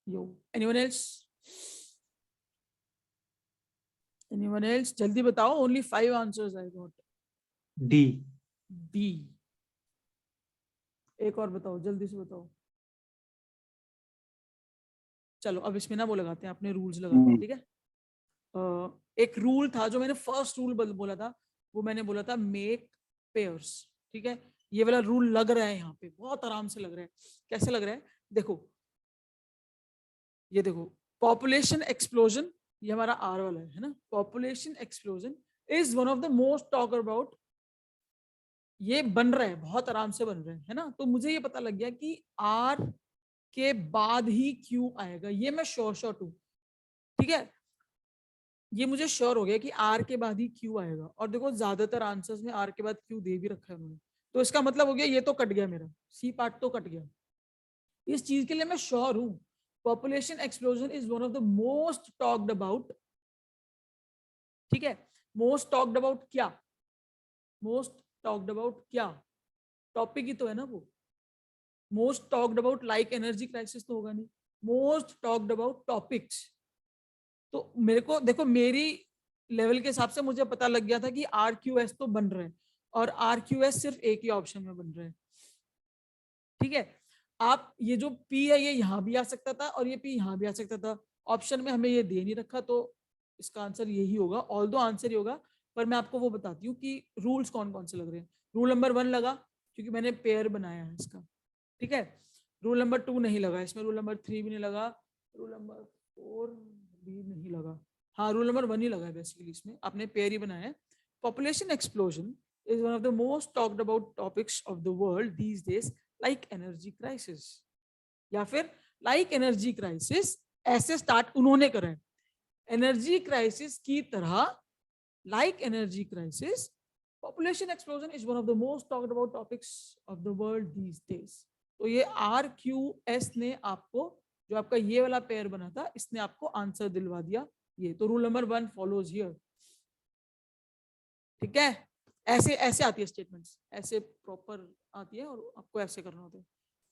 S1: Yo, anyone else? Anyone else? जल्दी बताओ, only 5 answers I got.
S4: D.
S1: D. एक और बताओ, जल्दी से बताओ। चलो अब इसमें ना वो लगाते हैं, अपने रूल्स लगाते हैं, ठीक है। एक रूल था जो मैंने फर्स्ट रूल बोला था, वो मैंने बोला था मेक पेयर्स, ठीक है। ये वाला रूल लग रहा है यहाँ पे, बहुत आराम से लग रहा है। कैसे लग रहा है देखो, ये देखो, पॉपुलेशन एक्सप्लोजन, ये हमारा आर वाला है ना। Population explosion is one of the most talk about, ये बन रहा है, बहुत आराम से बन रहा है ना। तो मुझे ये पता लग गया कि आर के बाद ही क्यू आएगा, ये मैं श्योर हूं, ठीक है। ये मुझे श्योर हो गया कि आर के बाद ही क्यू आएगा। और देखो ज्यादातर आंसर्स में आर के बाद क्यू दे भी रखा है उन्होंने, तो इसका मतलब हो गया ये तो कट गया, मेरा सी पार्ट तो कट गया। इस चीज के लिए मैं श्योर हूं, population explosion is one of the most talked about, ठीक है। मोस्ट टॉक्ड अबाउट क्या, मोस्ट टॉक्ड अबाउट क्या, टॉपिक ही तो है ना वो। Most talked about like energy crisis तो होगा नहीं, मोस्ट टॉक्ड अबाउट टॉपिक्स। तो मेरे को देखो, मेरी लेवल के हिसाब से मुझे पता लग गया था कि RQS तो बन रहे हैं, और RQS सिर्फ एक ही ऑप्शन में बन रहे हैं। ठीक है, आप ये जो P है ये यहाँ भी आ सकता था और ये P यहाँ भी आ सकता था, ऑप्शन में हमें ये दे नहीं रखा, तो इसका आंसर यही होगा। ऑल दो आंसर ही होगा, पर मैं आपको वो बताती हूँ कि रूल्स कौन कौन से लग रहे हैं। रूल नंबर 1 लगा क्योंकि मैंने पेयर बनाया है इसका। ठीक है, रूल नंबर 2 नहीं लगा इसमें, रूल नंबर 3 भी नहीं लगा, रूल नंबर 4 भी नहीं लगा, हाँ रूल नंबर 1 ही लगा है बेसिकली, इसमें आपने पेयर ही बनाया है। Population explosion is one of the most talked about topics of the world these days, like energy crisis, या फिर like energy crisis ऐसे स्टार्ट उन्होंने करा है, एनर्जी क्राइसिस की तरह, like energy crisis, population explosion is one of the most talked about topics of the world these days। तो ये RQS ने आपको, जो आपका ये वाला पेयर बना था, इसने आपको आंसर दिलवा दिया ये। तो रूल नंबर 1 फॉलोज हियर। ठीक है, ऐसे ऐसे आती है स्टेटमेंट्स, ऐसे प्रॉपर आती है, और आपको ऐसे करना होता है,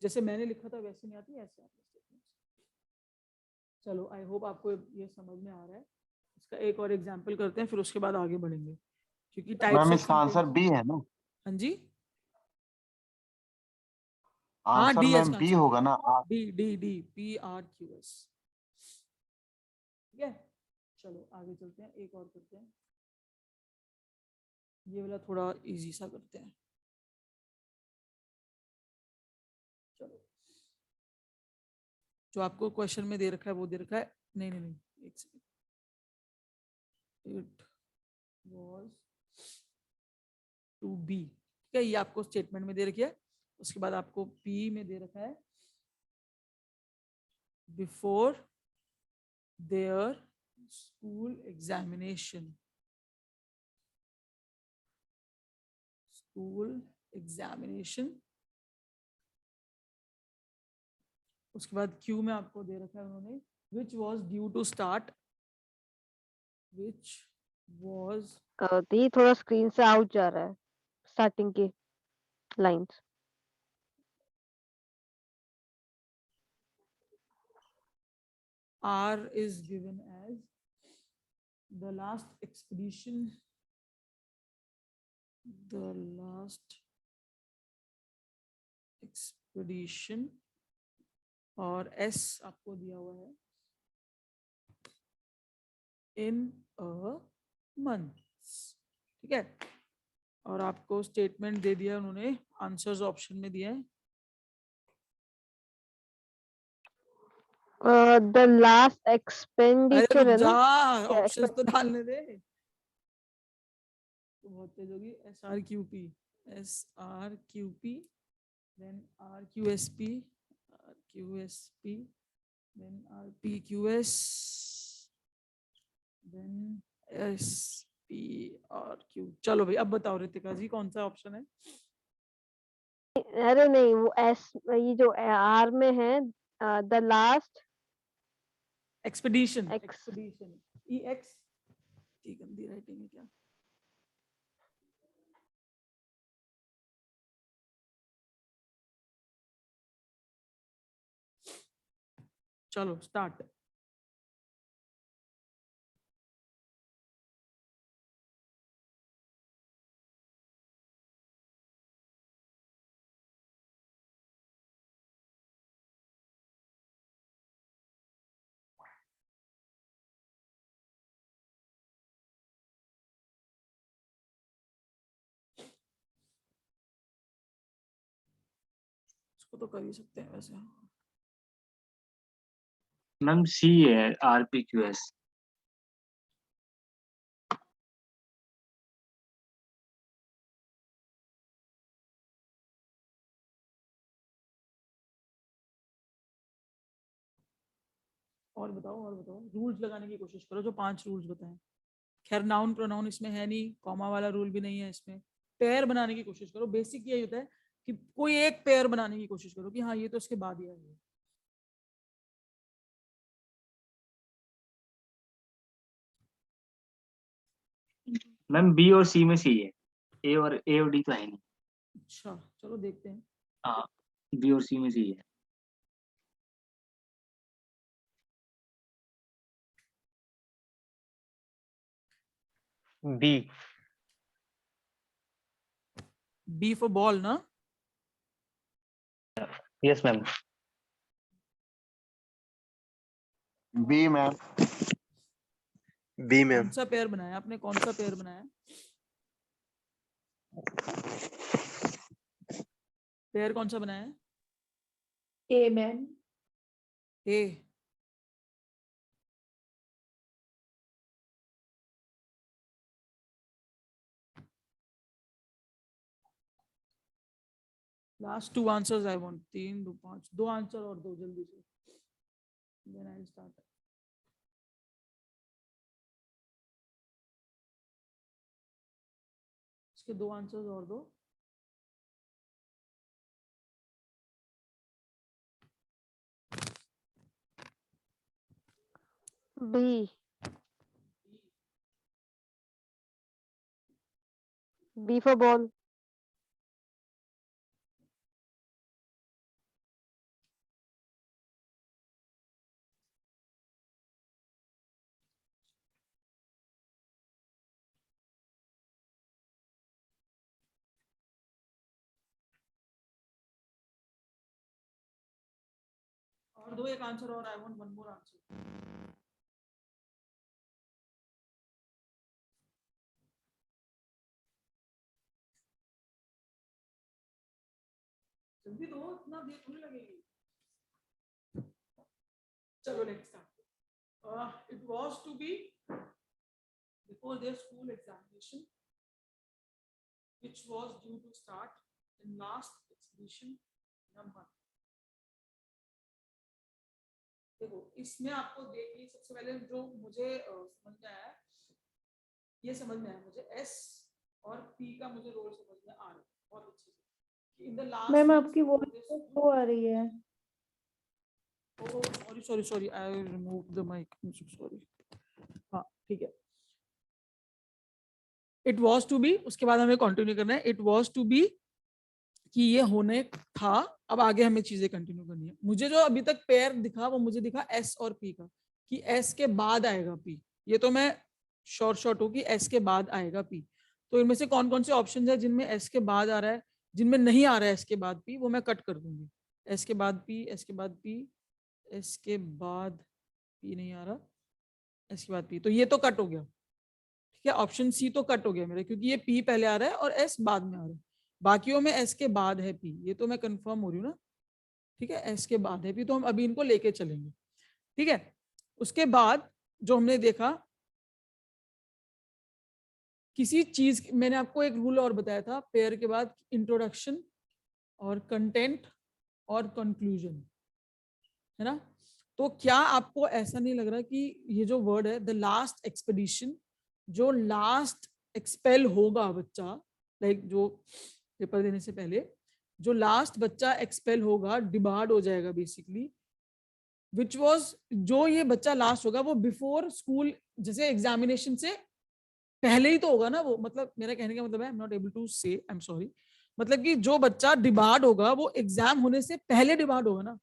S1: जैसे मैंने लिखा था वैसे नहीं आती, ऐसे आती है स्टेटमेंट्स। चलो, आई होप आपको ये समझ में आ रहा है। इसका एक और एग्जांपल करते हैं, फिर उसके बाद आगे बढ़ेंगे, क्योंकि टाइप्स
S5: मैम
S1: ऑफ
S5: इसका आंसर बी है ना?
S1: हाँ जी, हाँ
S5: आंसर
S1: डी है
S5: मैम
S1: इसका
S5: बी
S1: आंसर,
S5: होगा ना?
S1: D PRQS। ठीक है, चलो आगे चलते हैं, एक और करते हैं, ये वाला थोड़ा इजी सा करते हैं। चलो, जो आपको क्वेश्चन में दे रखा है वो दे रखा है, नहीं नहीं नहीं, एक second, it was to be. ठीक है, ये आपको स्टेटमेंट में दे रखी है, उसके बाद आपको P में दे रखा है before their school examination, school examination. उसके बाद Q में आपको दे रखा है उन्होंने which was due to start, which was,
S2: ये थोड़ा स्क्रीन से आउट जा रहा है स्टार्टिंग की lines.
S1: R is given as the last expedition, the last expedition, और S आपको दिया हुआ है in a month। ठीक है, और आपको स्टेटमेंट दे दिया उन्होंने, आंसर्स ऑप्शन में दिया है,
S2: द लास्ट
S1: अरे
S2: एक्सपेंडिचर
S1: रुक
S2: है
S1: जा,
S2: ना?
S1: ऑप्शंस तो डालने दे, तो बहुत तेज होगी। SRQP, then RQSP, then RPQS, then SPRQ। चलो भाई, अब बताओ रितिका जी, कौन सा ऑप्शन है?
S2: अरे नहीं, वो एस, ये जो आर में है, the last
S1: expedition,
S2: Ex-
S1: expedition, EX, की गंदी राइटिंग है क्या? चलो स्टार्ट। इसको तो कर ही सकते हैं वैसे।
S3: मैम C है, RPQS।
S1: और बताओ, और बताओ, रूल्स लगाने की कोशिश करो, जो 5 रूल्स बताएं। खैर नाउन प्रोनाउन इसमें है नहीं, कॉमा वाला रूल भी नहीं है इसमें। पेयर बनाने की कोशिश करो, बेसिक यही होता है कि कोई एक पेयर बनाने की कोशिश करो कि हाँ ये तो उसके बाद ही है।
S3: मैम B और C में C है, A और D तो है नहीं।
S1: अच्छा, चलो देखते हैं।
S3: हाँ, बी और सी में से ही है।
S9: बी।
S1: बी फॉर बॉल ना?
S9: Yes ma'am.
S5: B ma'am.
S8: B ma'am.
S1: कौन सा पेयर बनाया आपने? कौन सा पेयर बनाया? पेयर कौन सा बनाया?
S10: A ma'am.
S1: A. Last 2 answers I want. 3 2 5 2 answer और दो जल्दी से, देन आई स्टार्ट। इसके 2 आंसर्स और दो।
S2: बी। B for ball.
S1: और दो एक आंसर और, I want one more answer. जल्दी दो, इतना देर थोड़ी लगेगी। चलो next start. It was to be before their school examination, which was due to start in last expedition number। देखो इसमें आपको देखिए, सबसे पहले जो मुझे समझ में आया, ये समझ में आया मुझे, एस और पी का मुझे रोल समझ में आ रहा है बहुत अच्छे से। इन द लास्ट
S10: मैम आपकी वॉइस स्लो आ रही है।
S1: Sorry sorry sorry, I remove the mic, sorry. हाँ ठीक है। इट वॉज टू बी, उसके बाद हमें कंटिन्यू करना है। इट वॉज टू बी कि ये होने था, अब आगे हमें चीजें कंटिन्यू करनी है। मुझे जो अभी तक पेयर दिखा वो मुझे दिखा एस और पी का, कि एस के बाद आएगा पी। ये तो मैं शॉर्ट हूँ कि एस के बाद आएगा पी। तो इनमें से कौन कौन से ऑप्शन है जिनमें एस के बाद आ रहा है, जिनमें नहीं आ रहा है एस के बाद पी, वो मैं कट कर दूंगी। एस के बाद पी, एस के बाद पी, एस के बाद पी नहीं आ रहा, एस के बाद पी, तो ये तो कट हो गया। ठीक है, ऑप्शन सी तो कट हो गया मेरा, क्योंकि ये पी पहले आ रहा है और एस बाद में आ रहा है। बाकियों में एस के बाद है पी, ये तो मैं कंफर्म हो रही हूँ ना। ठीक है, एस के बाद है पी, तो हम अभी इनको लेके चलेंगे। ठीक है, उसके बाद जो हमने देखा, किसी चीज, मैंने आपको एक रूल और बताया था पेयर के बाद, इंट्रोडक्शन और कंटेंट और कंक्लूजन, है ना। तो क्या आपको ऐसा नहीं लग रहा कि ये जो वर्ड है द लास्ट एक्सपेडिशन, जो लास्ट एक्सपेल होगा बच्चा, लाइक जो पेपर देने से पहले जो लास्ट बच्चा एक्सपेल होगा, डिबार्ड हो जाएगा बेसिकली, विच वॉज, जो ये बच्चा लास्ट होगा वो बिफोर स्कूल, जैसे एग्जामिनेशन से पहले ही तो होगा ना वो। मतलब मेरा कहने का मतलब है, I am not able to say, I am sorry, मतलब कि जो बच्चा डिबार्ड होगा वो एग्जाम होने से पहले डिबार्ड होगा ना।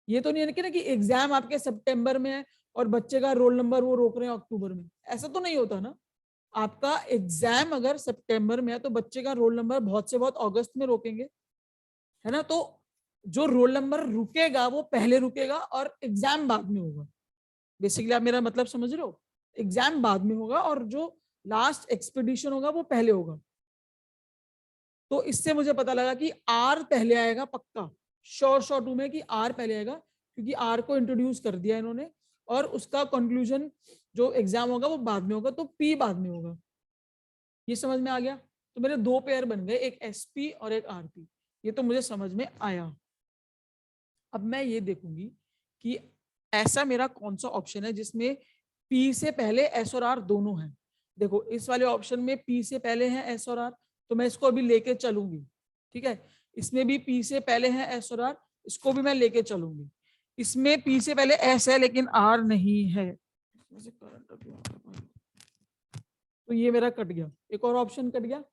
S1: ये तो नहीं है ना कि एग्जाम आपके सितंबर में है और बच्चे का रोल नंबर वो रोक रहे हैं अक्टूबर में, ऐसा तो नहीं होता ना। आपका एग्जाम अगर सितंबर में है तो बच्चे का रोल नंबर बहुत से बहुत अगस्त में रोकेंगे, है ना। तो जो रोल नंबर रुकेगा वो पहले रुकेगा और एग्जाम बाद में होगा। बेसिकली आप मेरा मतलब समझ रहे हो, एग्जाम बाद में होगा और जो लास्ट एक्सपीडिशन होगा वो पहले होगा। तो इससे मुझे पता लगा कि आर पहले आएगा पक्का, शॉर्ट में कि आर पहले आएगा, क्योंकि आर को इंट्रोड्यूस कर दिया इन्होंने, और उसका कंक्लूजन जो एग्जाम होगा वो बाद में होगा, तो पी बाद में होगा। ये समझ में आ गया। तो मेरे दो पेयर बन गए, एक एसपी और एक आरपी, ये तो मुझे समझ में आया। अब मैं ये देखूंगी कि ऐसा मेरा कौन सा ऑप्शन है जिसमें पी से पहले एस और आर दोनों हैं। देखो इस वाले ऑप्शन में पी से पहले है एस और आर, तो मैं इसको अभी लेके चलूंगी। ठीक है, इसमें भी पी से पहले है एस और आर, इसको भी मैं लेके चलूंगी। इसमें पी से पहले एस है लेकिन आर नहीं है, तो ये मेरा कट गया। एक और ऑप्शन कट गया,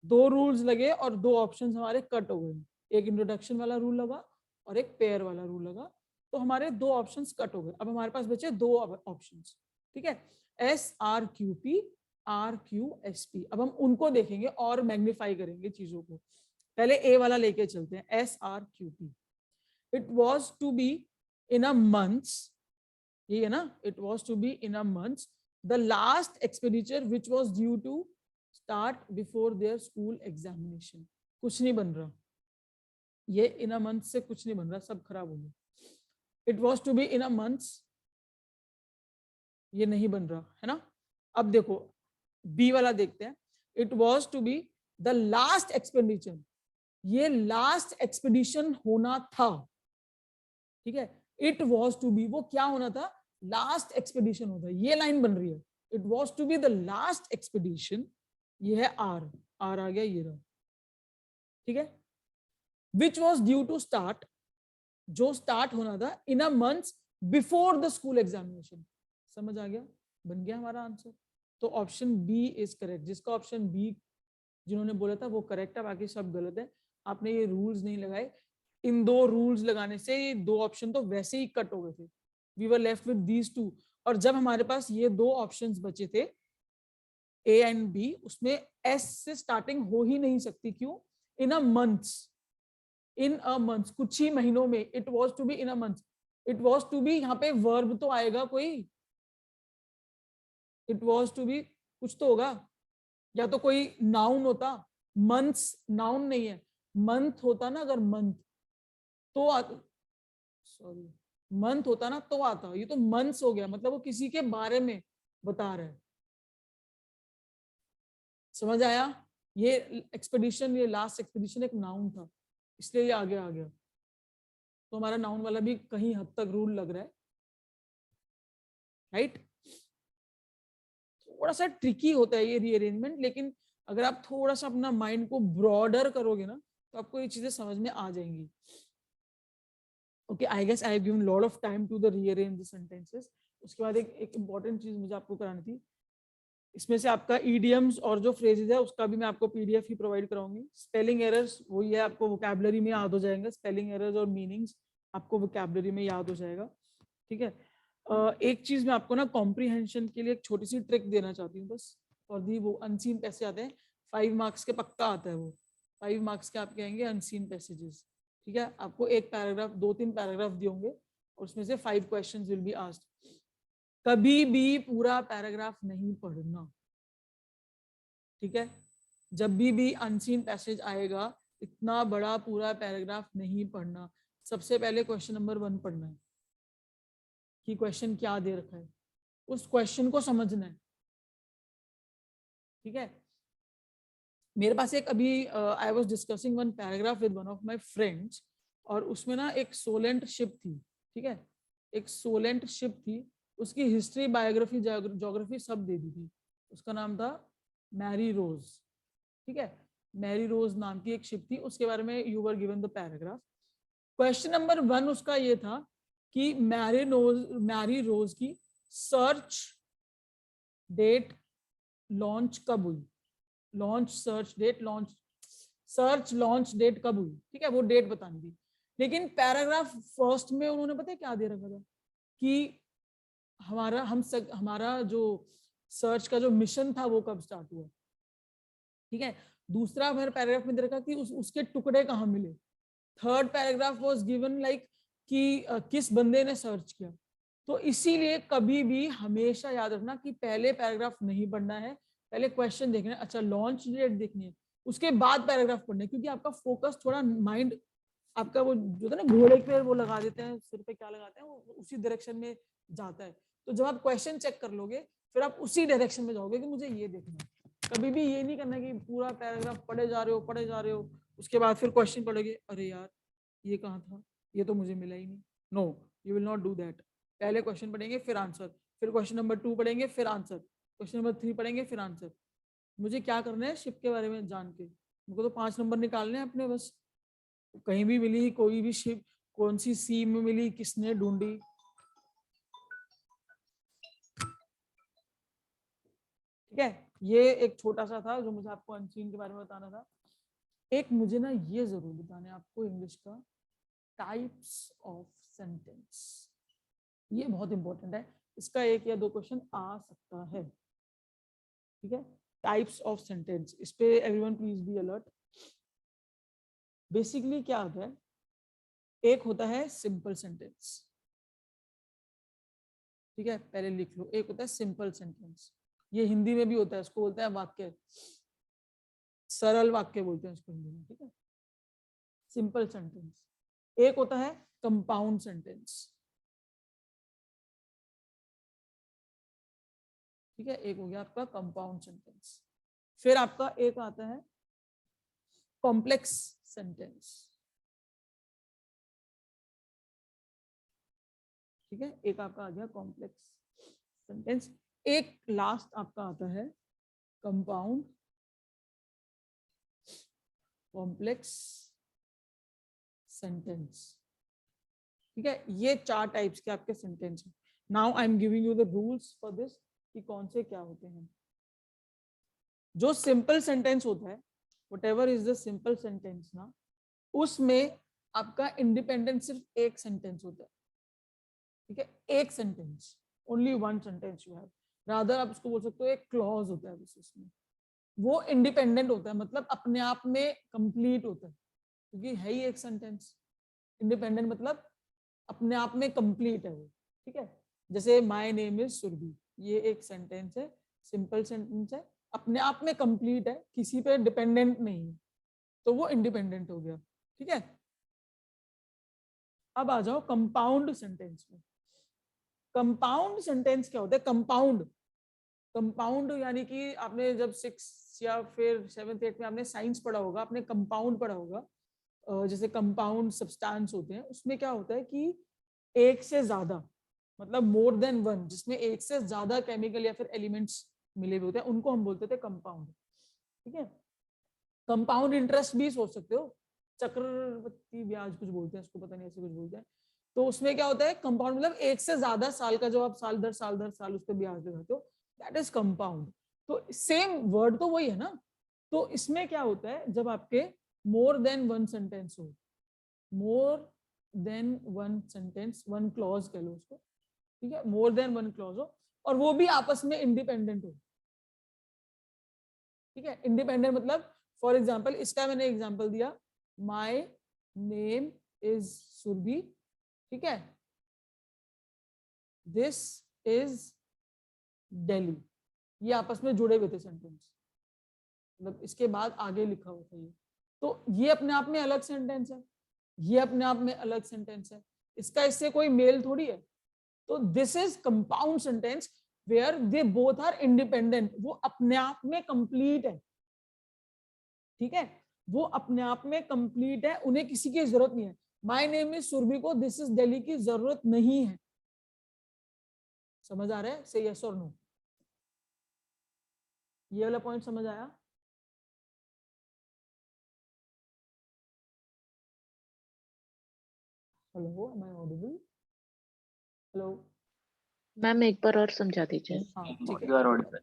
S1: 2 रूल्स लगे और 2 ऑप्शंस हमारे कट हो गए, एक इंट्रोडक्शन वाला रूल लगा और एक पेयर वाला रूल लगा, तो हमारे 2 ऑप्शंस कट हो गए। अब हमारे पास बचे 2 ऑप्शंस, ठीक है, SRQP RQSP। अब हम उनको देखेंगे और मैग्नीफाई करेंगे चीजों को। पहले ए वाला लेके चलते हैं, SRQP। It was to be in a months, ये है ना, it was to be in a months the last expenditure which was due to start before their school examination. कुछ नहीं बन रहा, ये इन अ मंथ से कुछ नहीं बन रहा, सब खराब हो गया। It was to be in a months, ये नहीं बन रहा है ना। अब देखो बी वाला देखते हैं, it was to be the last expenditure, ये लास्ट एक्सपेडिशन होना था, ठीक है। इट वॉज टू बी, वो क्या होना था, लास्ट एक्सपेडिशन होता है, ये लाइन बन रही है, it was to be the last expedition, ये है आर, आर आ गया, ये रहा, ठीक है। Which was due to start, जो स्टार्ट होना था in a month before the school examination. समझ आ गया, बन गया हमारा आंसर। तो ऑप्शन बी इज करेक्ट, जिसका ऑप्शन बी जिन्होंने बोला था वो करेक्ट है, बाकी सब गलत है। आपने ये रूल्स नहीं लगाए, इन 2 रूल्स लगाने से ये 2 ऑप्शन तो वैसे ही कट हो गए थे। We were left with these 2, और जब हमारे पास ये 2 ऑप्शंस बचे थे ए एंड बी, उसमें एस से स्टार्टिंग हो ही नहीं सकती, क्यों, इन a months, in a month, कुछ ही महीनों में, it was to be in a month, it was to be, यहाँ पे वर्ब तो आएगा कोई, इट वॉज टू बी कुछ तो होगा, या तो कोई नाउन होता, मंथ्स नाउन नहीं है, मंथ होता ना, अगर मंथ तो सॉरी मंथ होता ना तो आता, ये तो मंथ्स हो गया, मतलब वो किसी के बारे में बता रहे हैं। समझ आया, ये एक्सपेडिशन, ये लास्ट एक्सपेडिशन एक नाउन था, इसलिए ये आगे आ गया। तो हमारा नाउन वाला भी कहीं हद तक रूल लग रहा है, राइट। थोड़ा सा ट्रिकी होता है ये रीअरेंजमेंट, लेकिन अगर आप थोड़ा सा अपना माइंड को ब्रॉडर करोगे ना, तो आपको ये चीजें समझ में आ जाएंगी। Okay, I guess I have given lot of time to the rearrange the sentences. उसके बाद एक इंपॉर्टेंट चीज मुझे आपको करानी थी, इसमें से आपका ईडियम्स और जो फ्रेजेस है उसका भी मैं आपको पीडीएफ ही प्रोवाइड कराऊंगी। स्पेलिंग एरर्स वही है, आपको वोकैबुलरी में याद हो जाएगा, स्पेलिंग एरर्स और मीनिंग्स आपको वोकैबुलरी में याद हो जाएगा, ठीक है। एक चीज मैं आपको ना कॉम्प्रीहेंशन के लिए एक छोटी सी ट्रिक देना चाहती हूँ बस, और दी वो अनसीन पैसे आते हैं, 5 मार्क्स के पक्का आता है वो, 5 मार्क्स के आप कहेंगे अनसीन पैसेजेस, ठीक है। आपको एक पैराग्राफ, 2-3 पैराग्राफ दिए होंगे और उसमें से 5 क्वेश्चंस विल बी आस्क्ड। कभी भी पूरा पैराग्राफ नहीं पढ़ना, ठीक है। जब भी अनसीन पैसेज आएगा, इतना बड़ा पूरा पैराग्राफ नहीं पढ़ना। सबसे पहले क्वेश्चन नंबर 1 पढ़ना है कि क्वेश्चन क्या दे रखा है, उस क्वेश्चन को समझना है, ठीक है। मेरे पास एक अभी I was discussing one paragraph with one of my friends, और उसमें ना एक सोलेंट शिप थी, ठीक है, एक सोलेंट शिप थी, उसकी हिस्ट्री, बायोग्राफी, ज्योग्राफी सब दे दी थी। उसका नाम था मैरी रोज, ठीक है, मैरी रोज नाम की एक शिप थी, उसके बारे में you were given the paragraph. Question number 1 उसका ये था कि मैरी रोज की सर्च डेट लॉन्च कब हुई, सर्च लॉन्च डेट कब हुई, ठीक है, वो डेट बतानी थी। लेकिन पैराग्राफ फर्स्ट में उन्होंने पता है क्या दे रखा था कि हमारा जो सर्च का जो मिशन था वो कब स्टार्ट हुआ, ठीक है। दूसरा हमारे पैराग्राफ में दे रखा कि उसके टुकड़े कहाँ मिले। Third paragraph was given like कि किस बंदे ने सर्च किया। तो इसीलिए कभी भी हमेशा याद रखना कि पहले पैराग्राफ नहीं पढ़ना है, पहले क्वेश्चन देखना है, अच्छा लॉन्च डेट देखनी है, उसके बाद पैराग्राफ पढ़ना है, क्योंकि आपका फोकस थोड़ा माइंड, आपका वो जो था ना घोड़े पे वो लगा देते हैं, सिर पे क्या लगाते हैं, वो उसी डायरेक्शन में जाता है। तो जब आप क्वेश्चन चेक कर लोगे फिर आप उसी डायरेक्शन में जाओगे कि मुझे ये देखना है। कभी भी ये नहीं करना कि पूरा पैराग्राफ पढ़े जा रहे हो उसके बाद फिर क्वेश्चन पढ़ोगे, अरे यार ये कहाँ था, ये तो मुझे मिला ही नहीं। No, you will not do that. पहले क्वेश्चन पढ़ेंगे फिर आंसर, फिर क्वेश्चन नंबर 2 पढ़ेंगे फिर आंसर, क्वेश्चन नंबर 3 पढ़ेंगे फिर आंसर। मुझे क्या करना है शिप के बारे में जान के, मुझको तो 5 नंबर निकालने हैं अपने बस। कहीं भी मिली कोई भी शिप, कौन सी सी में मिली, किसने ढूंढी, ठीक है। ये एक छोटा सा था जो मुझे आपको अनसीन के बारे में बताना था। एक मुझे ना ये जरूर बताना है आपको इंग्लिश का, टाइप्स ऑफ सेंटेंस। ये बहुत इंपॉर्टेंट है, इसका 1 या 2 क्वेश्चन आ सकता है। ठीक है, टाइप्स ऑफ सेंटेंस, इस पे everyone please be alert. Basically क्या होता है, एक होता है सिंपल सेंटेंस। ठीक है, पहले लिख लो, एक होता है सिंपल सेंटेंस, ये हिंदी में भी होता है, इसको बोलते हैं वाक्य, सरल वाक्य बोलते हैं इसको हिंदी में। ठीक है, सिंपल सेंटेंस। एक होता है कंपाउंड सेंटेंस। ठीक है, एक हो गया आपका कंपाउंड सेंटेंस। फिर आपका एक आता है कॉम्प्लेक्स सेंटेंस। ठीक है, एक आपका आ गया कॉम्प्लेक्स सेंटेंस। एक लास्ट आपका आता है कंपाउंड कॉम्प्लेक्स सेंटेंस। ठीक है, ये 4 टाइप्स के आपके सेंटेंस हैं। Now I am giving you the rules for this कि कौन से क्या होते हैं। जो सिंपल सेंटेंस होता है, whatever is the simple sentence ना, उसमें आपका इंडिपेंडेंट सिर्फ एक सेंटेंस होता है। ठीक है, एक sentence, only 1 sentence you have, rather आप उसको बोल सकते हो एक क्लॉज होता है बस उसमें। वो इंडिपेंडेंट होता है, मतलब अपने आप में कंप्लीट होता है, क्योंकि है ही एक सेंटेंस। इंडिपेंडेंट मतलब अपने आप में कंप्लीट है वो। ठीक है, जैसे माय नेम इज सुरभि, ये एक सेंटेंस है, सिंपल सेंटेंस है, अपने आप में कंप्लीट है, किसी पे डिपेंडेंट नहीं है, तो वो इंडिपेंडेंट हो गया। ठीक है, अब आ जाओ कंपाउंड सेंटेंस में। कंपाउंड सेंटेंस क्या होता है? कंपाउंड, कंपाउंड यानी कि आपने जब 6 या फिर 7th 8th में आपने साइंस पढ़ा होगा, आपने कंपाउंड पढ़ा होगा, जैसे कंपाउंड सब्सटेंस होते हैं, उसमें क्या होता है कि एक से ज्यादा, मतलब मोर देन 1, जिसमें एक से ज्यादा केमिकल या फिर एलिमेंट्स मिले हुए होते हैं, उनको हम बोलते थे कंपाउंड। ठीक है, कंपाउंड इंटरेस्ट भी सोच सकते हो, चक्रवृद्धि ब्याज कुछ बोलते हैं उसको, पता नहीं ऐसे कुछ बोलते हैं। तो उसमें क्या होता है कंपाउंड, मतलब एक से ज्यादा साल का जो आप साल दर साल उस पर ब्याज लगाते हो, दैट इज कंपाउंड। तो सेम वर्ड तो वही है ना। तो इसमें क्या होता है, जब आपके मोर देन 1 सेंटेंस हो, मोर देन 1 सेंटेंस, 1 क्लॉज कह लो उसको। ठीक है, मोर देन 1 क्लॉज हो, और वो भी आपस में इंडिपेंडेंट हो। ठीक है, इंडिपेंडेंट मतलब फॉर एग्जाम्पल, इसका मैंने एग्जाम्पल दिया, माय नेम इज सुरभि। ठीक है, दिस इज दिल्ली, ये आपस में जुड़े हुए थे सेंटेंस, मतलब इसके बाद आगे लिखा हुआ था ये, तो ये अपने आप में अलग सेंटेंस है, ये अपने आप में अलग सेंटेंस है, इसका इससे कोई मेल थोड़ी है। तो this is compound sentence where they both are independent, वो अपने आप में कंप्लीट है। ठीक है, वो अपने आप में कंप्लीट है, उन्हें किसी की जरूरत नहीं है। माय नेम इज सुरभि को दिस इज दिल्ली की जरूरत नहीं है। समझ आ रहा है? से यस और नो, ये वाला पॉइंट समझ आया? Hello, am I audible? Hello,
S6: ma'am एक बार और समझा दीजिए।
S1: हाँ ठीक है।
S3: You are audible.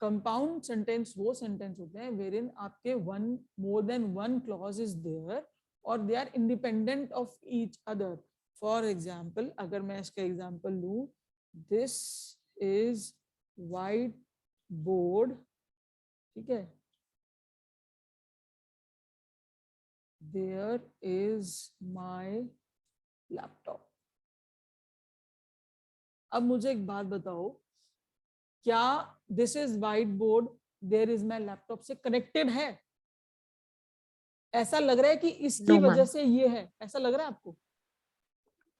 S1: Compound sentence वो सेंटेंस होते हैं वेरिन आपके more than 1 clause is there और they are independent of each other. For example, अगर मैं इसका एग्जाम्पल लूं, दिस इज व्हाइट बोर्ड। ठीक है, देयर इज माय लैपटॉप। अब मुझे एक बात बताओ, क्या this is white board there is my laptop से कनेक्टेड है? ऐसा लग रहा है कि इसकी
S6: No,
S1: वजह
S6: ma'am.
S1: से ये है, ऐसा लग रहा है आपको?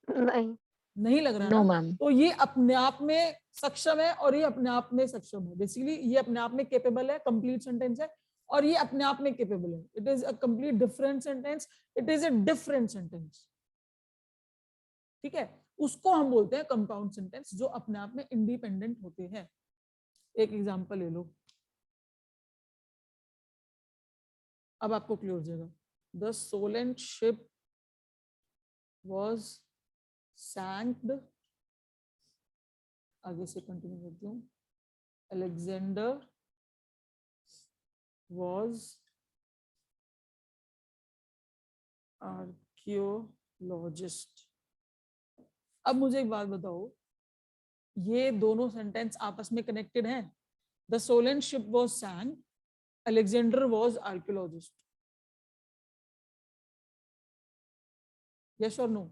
S2: नहीं।
S1: नहीं लग रहा
S6: No,
S1: ना।
S6: ma'am.
S1: तो ये अपने आप में सक्षम है और ये अपने आप में सक्षम है। बेसिकली ये अपने आप में केपेबल है, कंप्लीट सेंटेंस है, और ये अपने आप में केपेबल है। It is a complete different sentence, it is a different sentence. ठीक है, उसको हम बोलते हैं कंपाउंड सेंटेंस, जो अपने आप में इंडिपेंडेंट होते हैं। एक एग्जांपल ले लो, अब आपको क्लियर हो जाएगा। The Solent ship was sank, आगे से कंटिन्यू करती हूँ। Alexander was archaeologist. अब मुझे एक बात बताओ, ये दोनों सेंटेंस आपस में कनेक्टेड हैं? The Solent ship was sank, Alexander was archaeologist. Yes or no?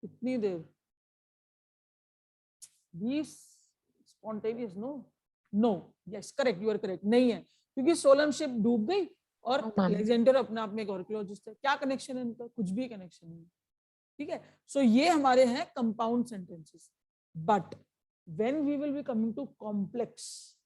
S1: कितनी देर? Be spontaneous. No, no. Yes, correct. You are correct. नहीं है, क्योंकि सोलम शिप डूब गई और
S6: No, ma'am.
S1: अलेक्जेंडर अपने आप में एक आर्कियोलॉजिस्ट है. क्या कनेक्शन है इनका? कुछ भी कनेक्शन नहीं. ठीक है. सो ये हमारे हैं compound sentences. But when we will be coming to complex,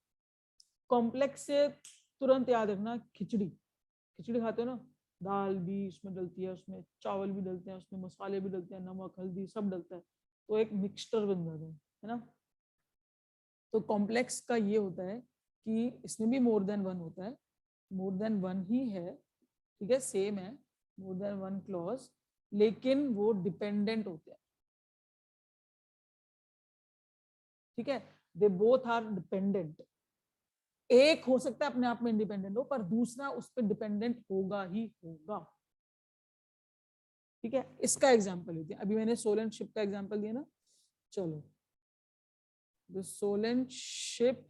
S1: complex से तुरंत याद रखना खिचड़ी. खिचड़ी खाते हो ना, दाल भी उसमें डलती है, उसमें चावल भी डलते हैं, उसमें मसाले भी डलते हैं, नमक हल्दी सब डलता है, तो एक मिक्सचर बन जाता है ना. तो कॉम्प्लेक्स का ये होता है कि इसमें भी मोर देन वन होता है. मोर देन वन ही है, ठीक है, सेम है, मोर देन वन क्लॉज, लेकिन वो डिपेंडेंट होते हैं. ठीक है, दे बोथ आर डिपेंडेंट. एक हो सकता है अपने आप में इंडिपेंडेंट हो, पर दूसरा उस पर डिपेंडेंट होगा ही होगा. ठीक है, इसका एग्जांपल लेते हैं. अभी मैंने सोलेंट शिप का एग्जांपल दिया ना. चलो, द सोलेंट शिप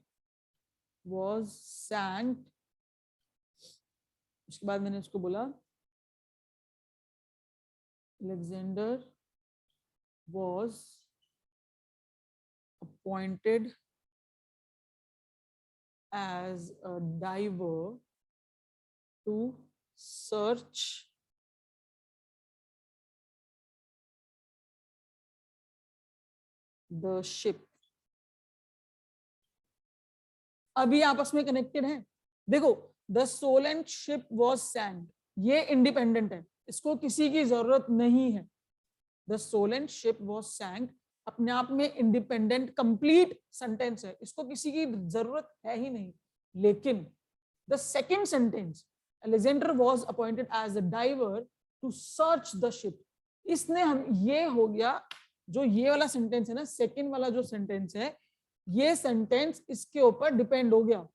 S1: वाज सैंक. उसके बाद मैंने उसको बोला Alexander was appointed as a diver to search the ship. अभी आपस में कनेक्टेड हैं. देखो, द सोलेंट शिप वॉज सैंक, ये इंडिपेंडेंट है, इसको किसी की जरूरत नहीं है. द सोलेंट शिप वॉज सैंक अपने आप में इंडिपेंडेंट कंप्लीट सेंटेंस है, इसको किसी की जरूरत है ही नहीं. लेकिन the second sentence, Alexander was appointed as a diver to search the ship, इसने हम, ये हो गया जो ये वाला सेंटेंस है ना, सेकेंड वाला जो सेंटेंस है, ये सेंटेंस इसके ऊपर डिपेंड हो गया.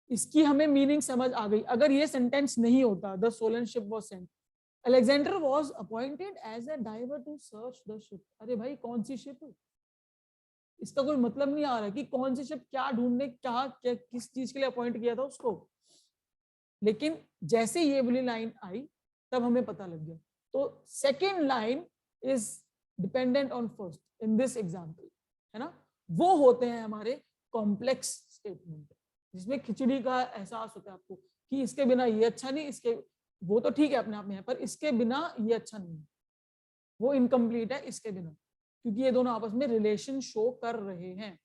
S1: इसकी हमें मीनिंग समझ आ गई. अगर ये सेंटेंस नहीं होता, the Solent ship was sent, Alexander was appointed as a diver to search the ship. अरे भाई, कौन सी शिप? इसका कोई मतलब नहीं आ रहा कि कौन सी शिप, क्या ढूंढने, क्या किस चीज के लिए अपॉइंट किया था उसको. लेकिन जैसे ये वाली लाइन आई तब हमें पता लग गया. तो second line is dependent on first in this example, है ना. वो होते हैं हमारे कॉम्प्लेक्स स्टेटमेंट, जिसमें खिचड़ी का एहसास होता है आपको कि इसके बिना ये अच्छा नहीं, इसके, वो तो ठीक है अपने आप में है, पर इसके बिना ये अच्छा नहीं है, वो इनकम्प्लीट है इसके बिना, क्योंकि ये दोनों आपस में रिलेशन शो कर रहे हैं.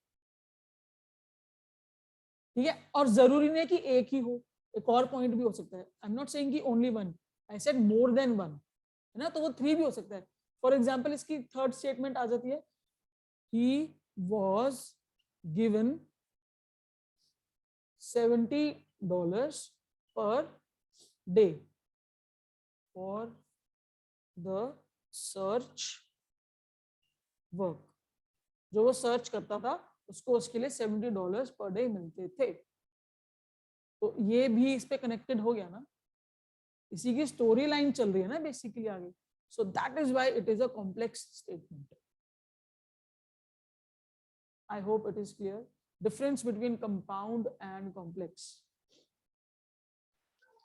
S1: ठीक है, और जरूरी नहीं कि एक ही हो, एक और पॉइंट भी हो सकता है. आई एम नॉट सेइंग कि only one, I said more than one, है ना. तो वो 3 भी हो सकता है. फॉर एग्जाम्पल, इसकी थर्ड स्टेटमेंट आ जाती है, he was given $70 per day for the search work. जो वो सर्च करता था उसको उसके लिए $70 पर डे मिलते थे. तो ये भी इस पे कनेक्टेड हो गया ना, इसी की स्टोरी लाइन चल रही है ना बेसिकली आगे. So that is why it is a complex statement. I hope it is clear. Difference between compound and complex.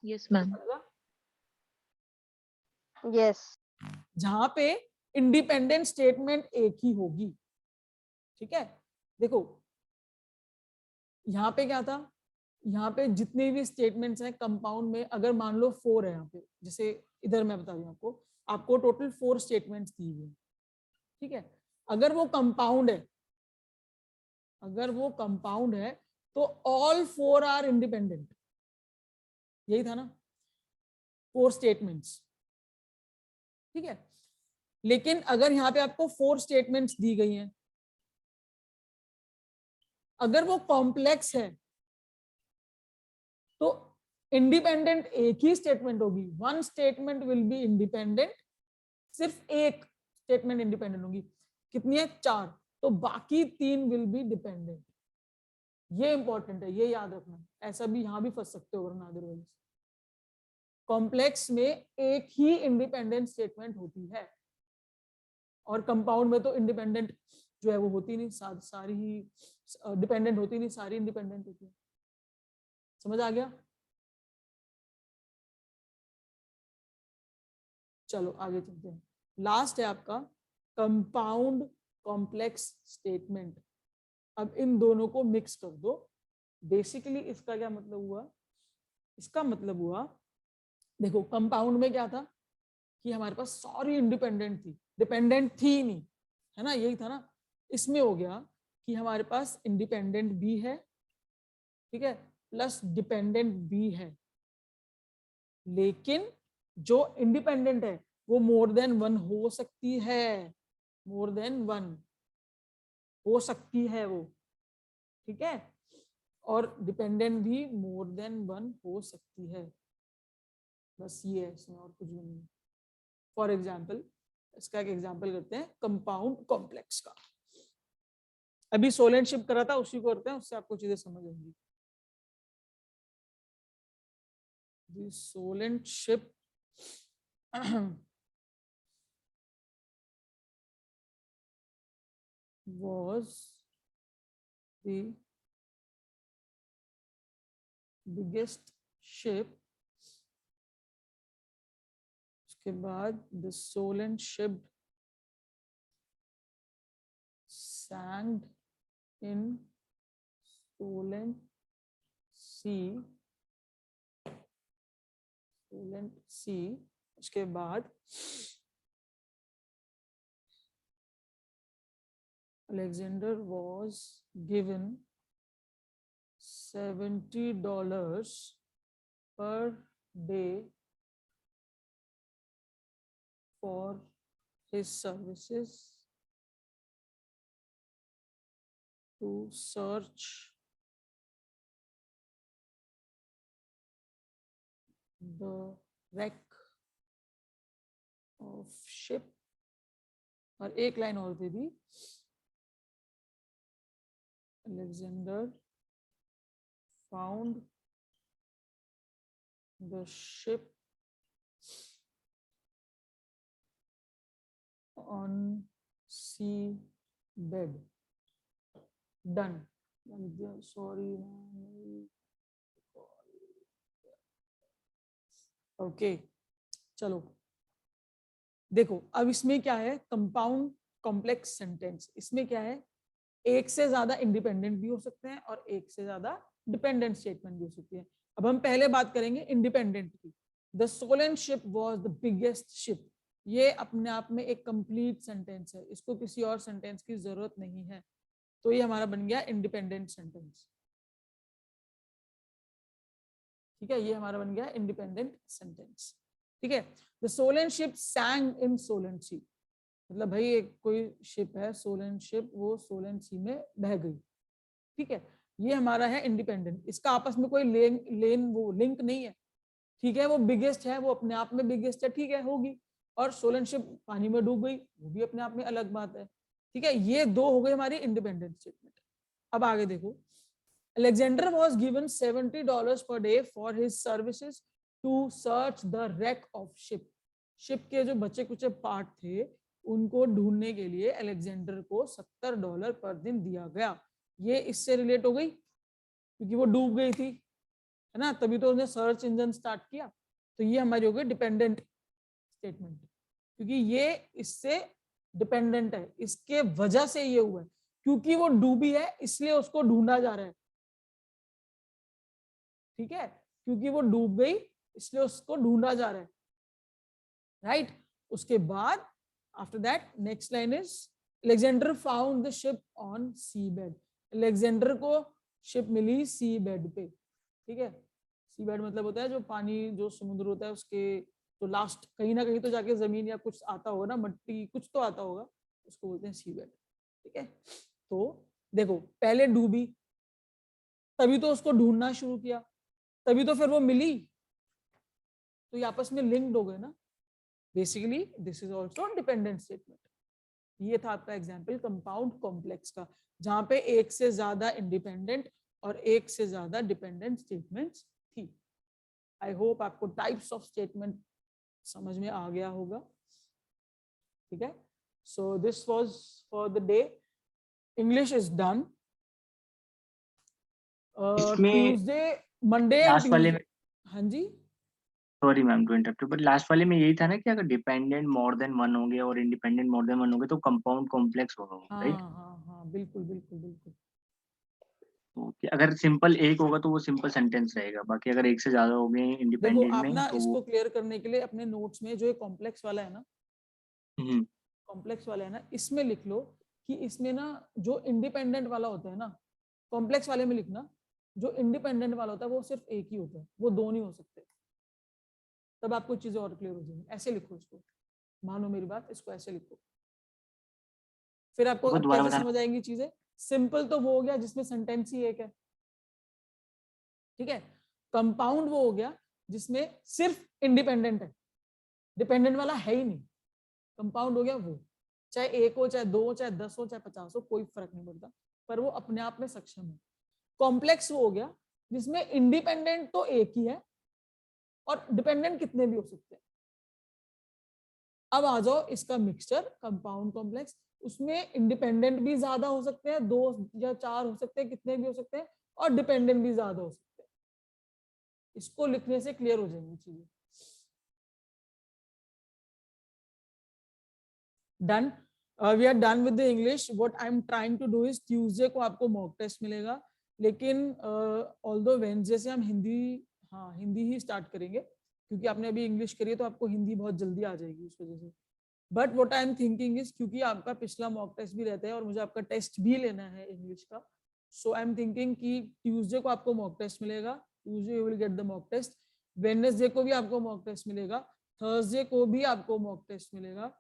S6: Yes, ma'am.
S2: Yes.
S1: जहां पे इंडिपेंडेंट स्टेटमेंट एक ही होगी. ठीक है, देखो यहाँ पे क्या था, यहाँ पे जितने भी स्टेटमेंट्स हैं कंपाउंड में, अगर मान लो 4 है यहाँ पे, जैसे इधर मैं बता दूं आपको टोटल 4 स्टेटमेंट्स दी हुई. ठीक है, अगर वो कंपाउंड है, अगर वो कंपाउंड है तो ऑल 4 आर इंडिपेंडेंट. यही था ना, 4 स्टेटमेंट्स. ठीक है, लेकिन अगर यहाँ पे आपको 4 स्टेटमेंट्स दी गई हैं, अगर वो कॉम्प्लेक्स है तो इंडिपेंडेंट एक ही स्टेटमेंट होगी. One statement will be independent, सिर्फ एक स्टेटमेंट इंडिपेंडेंट होंगी। कितनी है? 4। तो बाकी 3 विल बी डिपेंडेंट। ये इंपॉर्टेंट है, ये याद रखना। ऐसा भी यहां भी फंस सकते हो वरना अदरवाइज। कॉम्प्लेक्स में एक ही इंडिपेंडेंट स्टेटमेंट होती है और कंपाउंड में तो इंडिपेंडेंट जो है वो होती नहीं, सारी ही डिपेंडेंट होती नहीं, सारी इंडिपेंडेंट होती है। समझ आ गया? चलो आगे चलते हैं। लास्ट है आपका कंपाउंड कॉम्प्लेक्स स्टेटमेंट। अब इन दोनों को मिक्स कर दो। बेसिकली इसका क्या मतलब हुआ? इसका मतलब हुआ, देखो कंपाउंड में क्या था कि हमारे पास सारी इंडिपेंडेंट थी, डिपेंडेंट थी नहीं, है ना, यही था ना। इसमें हो गया कि हमारे पास इंडिपेंडेंट भी है, ठीक है, प्लस डिपेंडेंट भी है, लेकिन जो इंडिपेंडेंट है वो मोर देन 1 हो सकती है, मोर देन 1 हो सकती है वो, ठीक है, और डिपेंडेंट भी मोर देन 1 हो सकती है। बस ये है, इसमें और कुछ भी नहीं। फॉर एग्जाम्पल, इसका एक एग्जाम्पल करते हैं कंपाउंड कॉम्प्लेक्स का। अभी सोलेंट शिप करा था, उसी को करते हैं, उससे आपको चीजें समझ आएंगी। The solent ship was the biggest ship. उसके बाद the solent ship sank in Solent Sea. Solent Sea. उसके बाद Alexander was given $70 per day for his services to search the wreck of ship. और एक लाइन और दे दी, Alexander found the ship on sea bed. Done. Sorry. Okay चलो देखो, अब इसमें क्या है, कंपाउंड कॉम्प्लेक्स सेंटेंस। इसमें क्या है, एक से ज्यादा इंडिपेंडेंट भी हो सकते हैं और एक से ज्यादा डिपेंडेंट स्टेटमेंट भी हो सकती है। अब हम पहले बात करेंगे इंडिपेंडेंट की। The Solent ship was the biggest ship. ये अपने आप में एक कंप्लीट सेंटेंस है, इसको किसी और सेंटेंस की जरूरत नहीं है, तो ये हमारा बन गया इंडिपेंडेंट सेंटेंस। ठीक है, ये हमारा बन गया इंडिपेंडेंट सेंटेंस। ठीक है, द सोलेंट शिप सैंक इन सोलेंट सी, मतलब भाई एक कोई शिप है सोलेंट शिप, वो सोलेंट सी में बह गई। ठीक है, ये हमारा है इंडिपेंडेंट, इसका आपस में कोई वो लिंक नहीं है। ठीक है, वो बिगेस्ट है, वो अपने आप में बिगेस्ट है, ठीक है, होगी, और सोलेंट शिप पानी में डूब गई, वो भी अपने आप में अलग बात है। ठीक है, ये दो हो गई हमारी इंडिपेंडेंट स्टेटमेंट। अब आगे देखो, Alexander was given $70 per day for his services to search the wreck of ship. Ship के जो बचे कुछ पार्ट थे उनको ढूंढने के लिए अलेक्जेंडर को $70 पर दिन दिया गया। ये इससे रिलेट हो गई क्योंकि वो डूब गई थी, है ना, तभी तो उसने सर्च इंजन स्टार्ट किया। तो ये हमारी हो गई डिपेंडेंट स्टेटमेंट, क्योंकि ये इससे डिपेंडेंट है, इसके वजह से ये हुआ है, क्योंकि वो डूबी है इसलिए उसको ढूंढा जा रहा है। ठीक है, क्योंकि वो डूब गई इसलिए उसको ढूंढा जा रहा है, राइट। उसके बाद after that next line is Alexander found the ship on sea bed. Alexander को शिप मिली सी बेड पे। ठीक है, सी बेड मतलब होता है जो पानी, जो समुद्र होता है उसके तो लास्ट कहीं ना कहीं तो जाके जमीन या कुछ आता होगा ना, मट्टी कुछ तो आता होगा, उसको बोलते हैं सी बेड। ठीक है, तो देखो पहले डूबी तभी तो उसको ढूंढना शुरू किया, तभी तो फिर वो मिली, तो ये आपस में लिंक्ड हो गए ना। Basically this is also dependent statement. ये था आपका एग्जाम्पल कंपाउंड कॉम्प्लेक्स का, जहां पे एक से ज्यादा इंडिपेंडेंट और एक से ज्यादा डिपेंडेंट स्टेटमेंट्स थी। आई होप आपको टाइप्स ऑफ स्टेटमेंट समझ में आ गया होगा। ठीक है, so this was for the day. English is done.
S3: इसमें
S1: ट्यूसडे, मंडे एंड
S3: लास्ट वाले में,
S1: ट्यूसडे। हाँ जी,
S3: sorry ma'am to interrupt, but last वाले में यही था ना कि अगर डिपेंडेंट मोर देन वन होंगे और इंडिपेंडेंट मोर देन वन होंगे तो कंपाउंड कॉम्प्लेक्स होगा,
S1: हाँ
S3: राइट?
S1: हाँ हाँ, बिल्कुल बिल्कुल बिल्कुल।
S3: ओके, अगर सिंपल एक होगा तो वो सिंपल सेंटेंस रहेगा, बाकी अगर एक से ज्यादा हो गए
S1: देखो
S3: इंडिपेंडेंट
S1: आप
S3: में
S1: ना
S3: तो
S1: इसको
S3: वो
S1: क्लियर करने के लिए अपने नोट्स में जो ये कॉम्प्लेक्स वाला है ना,
S3: हम्म,
S1: कॉम्प्लेक्स वाला है ना, इसमें लिख लो कि इसमें ना जो इंडिपेंडेंट वाला होता है ना, कॉम्प्लेक्स वाले में लिखना जो इंडिपेंडेंट वाला होता है वो सिर्फ एक ही होता है, वो दो नहीं हो सकते। तब आपको चीजें और क्लियर हो जाएंगी। ऐसे लिखो इसको, मानो मेरी बात, इसको ऐसे लिखो, फिर आपको
S3: वो
S1: अब
S3: दोबारा
S1: कैसे
S3: बताना।
S1: समझ आएंगी चीजें। सिंपल तो वो हो गया जिसमें सेंटेंस ही एक है, ठीक है। कंपाउंड वो हो गया जिसमें सिर्फ इंडिपेंडेंट है, डिपेंडेंट वाला है ही नहीं, कंपाउंड हो गया वो। चाहे एक हो, चाहे दो हो, चाहे 10 हो, चाहे 50 हो, कोई फर्क नहीं पड़ता, पर वो अपने आप में सक्षम है। कॉम्प्लेक्स वो हो गया जिसमें इंडिपेंडेंट तो एक ही है और डिपेंडेंट कितने भी हो सकते हैं। अब आ जाओ इसका मिक्सचर कंपाउंड कॉम्प्लेक्स, उसमें इंडिपेंडेंट भी ज्यादा हो सकते हैं, 2 या 4 हो सकते हैं, कितने भी हो सकते हैं, और डिपेंडेंट भी ज्यादा हो सकते हैं। इसको लिखने से क्लियर हो जाएंगी चीजें। Done, we are done with the English. What I am trying to do is Tuesday को आपको मॉक टेस्ट मिलेगा, लेकिन ऑल्दो वेडनेसडे से हम हिंदी, हाँ हिंदी ही स्टार्ट करेंगे, क्योंकि आपने अभी इंग्लिश करी है तो आपको हिंदी बहुत जल्दी आ जाएगी उस वजह से। But what I am thinking is, क्योंकि आपका पिछला मॉक टेस्ट भी रहता है और मुझे आपका टेस्ट भी लेना है इंग्लिश का, सो आई एम थिंकिंग कि ट्यूसडे को आपको मॉक टेस्ट मिलेगा, Tuesday you will get the mock test, Wednesday को भी आपको मॉक टेस्ट मिलेगा, थर्सडे को भी आपको मॉक टेस्ट मिलेगा।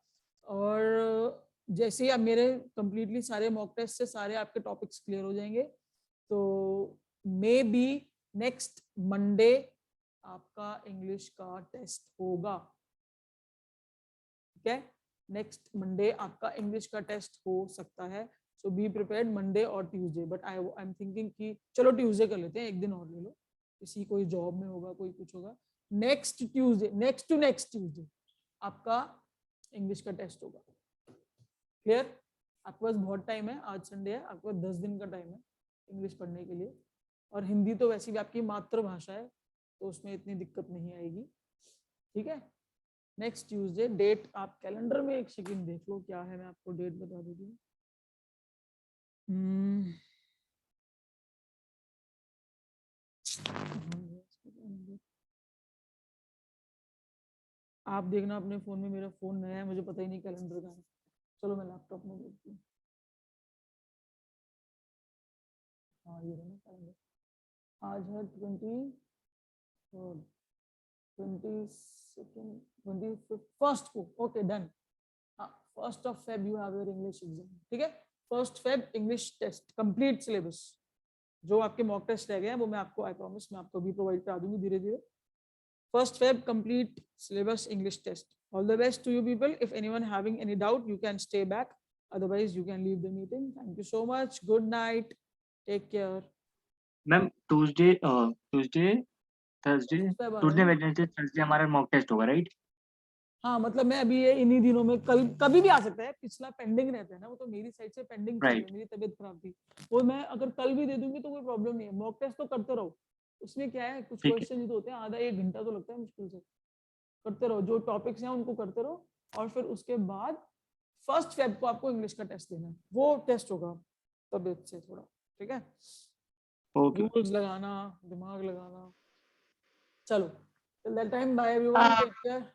S1: और जैसे ही आप मेरे कंप्लीटली सारे मॉक टेस्ट से सारे आपके टॉपिक्स क्लियर हो जाएंगे, तो मे बी नेक्स्ट मंडे आपका इंग्लिश का टेस्ट होगा। ठीक है, नेक्स्ट मंडे आपका इंग्लिश का टेस्ट हो सकता है, सो बी प्रिपेयर्ड मंडे और Tuesday. But I am thinking कि चलो ट्यूसडे कर लेते हैं, एक दिन और ले लो, किसी कोई जॉब में होगा, कोई कुछ होगा, next Tuesday, next to next Tuesday आपका इंग्लिश का टेस्ट होगा। क्लियर? आपके पास बहुत टाइम है, आज संडे है, आपके पास 10 दिन का टाइम है इंग्लिश पढ़ने के लिए, और हिंदी तो वैसे भी आपकी मातृभाषा है तो उसमें इतनी दिक्कत नहीं आएगी। ठीक है, नेक्स्ट ट्यूसडे। डेट आप कैलेंडर में एक सेकंड देख लो क्या है, मैं आपको डेट बता देती हूँ। आप देखना अपने फोन में, मेरा फोन नया है, मुझे पता ही नहीं कैलेंडर का है। चलो मैं लैपटॉप में देखती हूँ। हाँ ये रहा कैलेंडर, आज है 21st को। Okay done. हाँ 1st of Feb you have your English exam. ठीक है, 1st Feb English test, complete syllabus, जो आपके मॉक टेस्ट रह गए हैं वो मैं आपको, आई प्रॉमिस, मैं आपको भी प्रोवाइड करा दूंगी धीरे धीरे। 1st Feb complete syllabus English test. All the best to you people. If anyone having any doubt, you can stay back. Otherwise, you can leave the meeting. Thank you so much. Good night. Take care.
S3: Ma'am Tuesday Tuesday Thursday
S1: 1st Feb आ रहा है
S3: Tuesday
S1: ना?
S3: Wednesday Thursday हमारा mock test होगा, right?
S1: हाँ मतलब मैं अभी ये इन्हीं दिनों में, कल कभी भी आ सकता है, पिछला पेंडिंग रहता है ना, वो तो मेरी साइड से पेंडिंग चल रहा है,
S3: राइट।
S1: मेरी तबीयत खराब थी, वो मैं अगर कल भी दे दूंगी तो कोई प्रॉब्लम नहीं है। मॉक टेस्ट तो करते रहो, उसमें क्या है, कुछ
S3: ठीक है,
S1: क्वेश्चन जो होते हैं आधा 1 घंटा तो लगता है मुश्किल से, करते रहो, जो टॉपिक्स हैं उनको करते रहो, और फिर उसके बाद 1st Feb को आपको इंग्लिश का टेस्ट देना है, वो टेस्ट होगा तबीयत से थोड़ा। ठीक है,
S3: ओके।
S1: रूल्स लगाना, दिमाग लगाना। चलो till that time bye everyone, take care.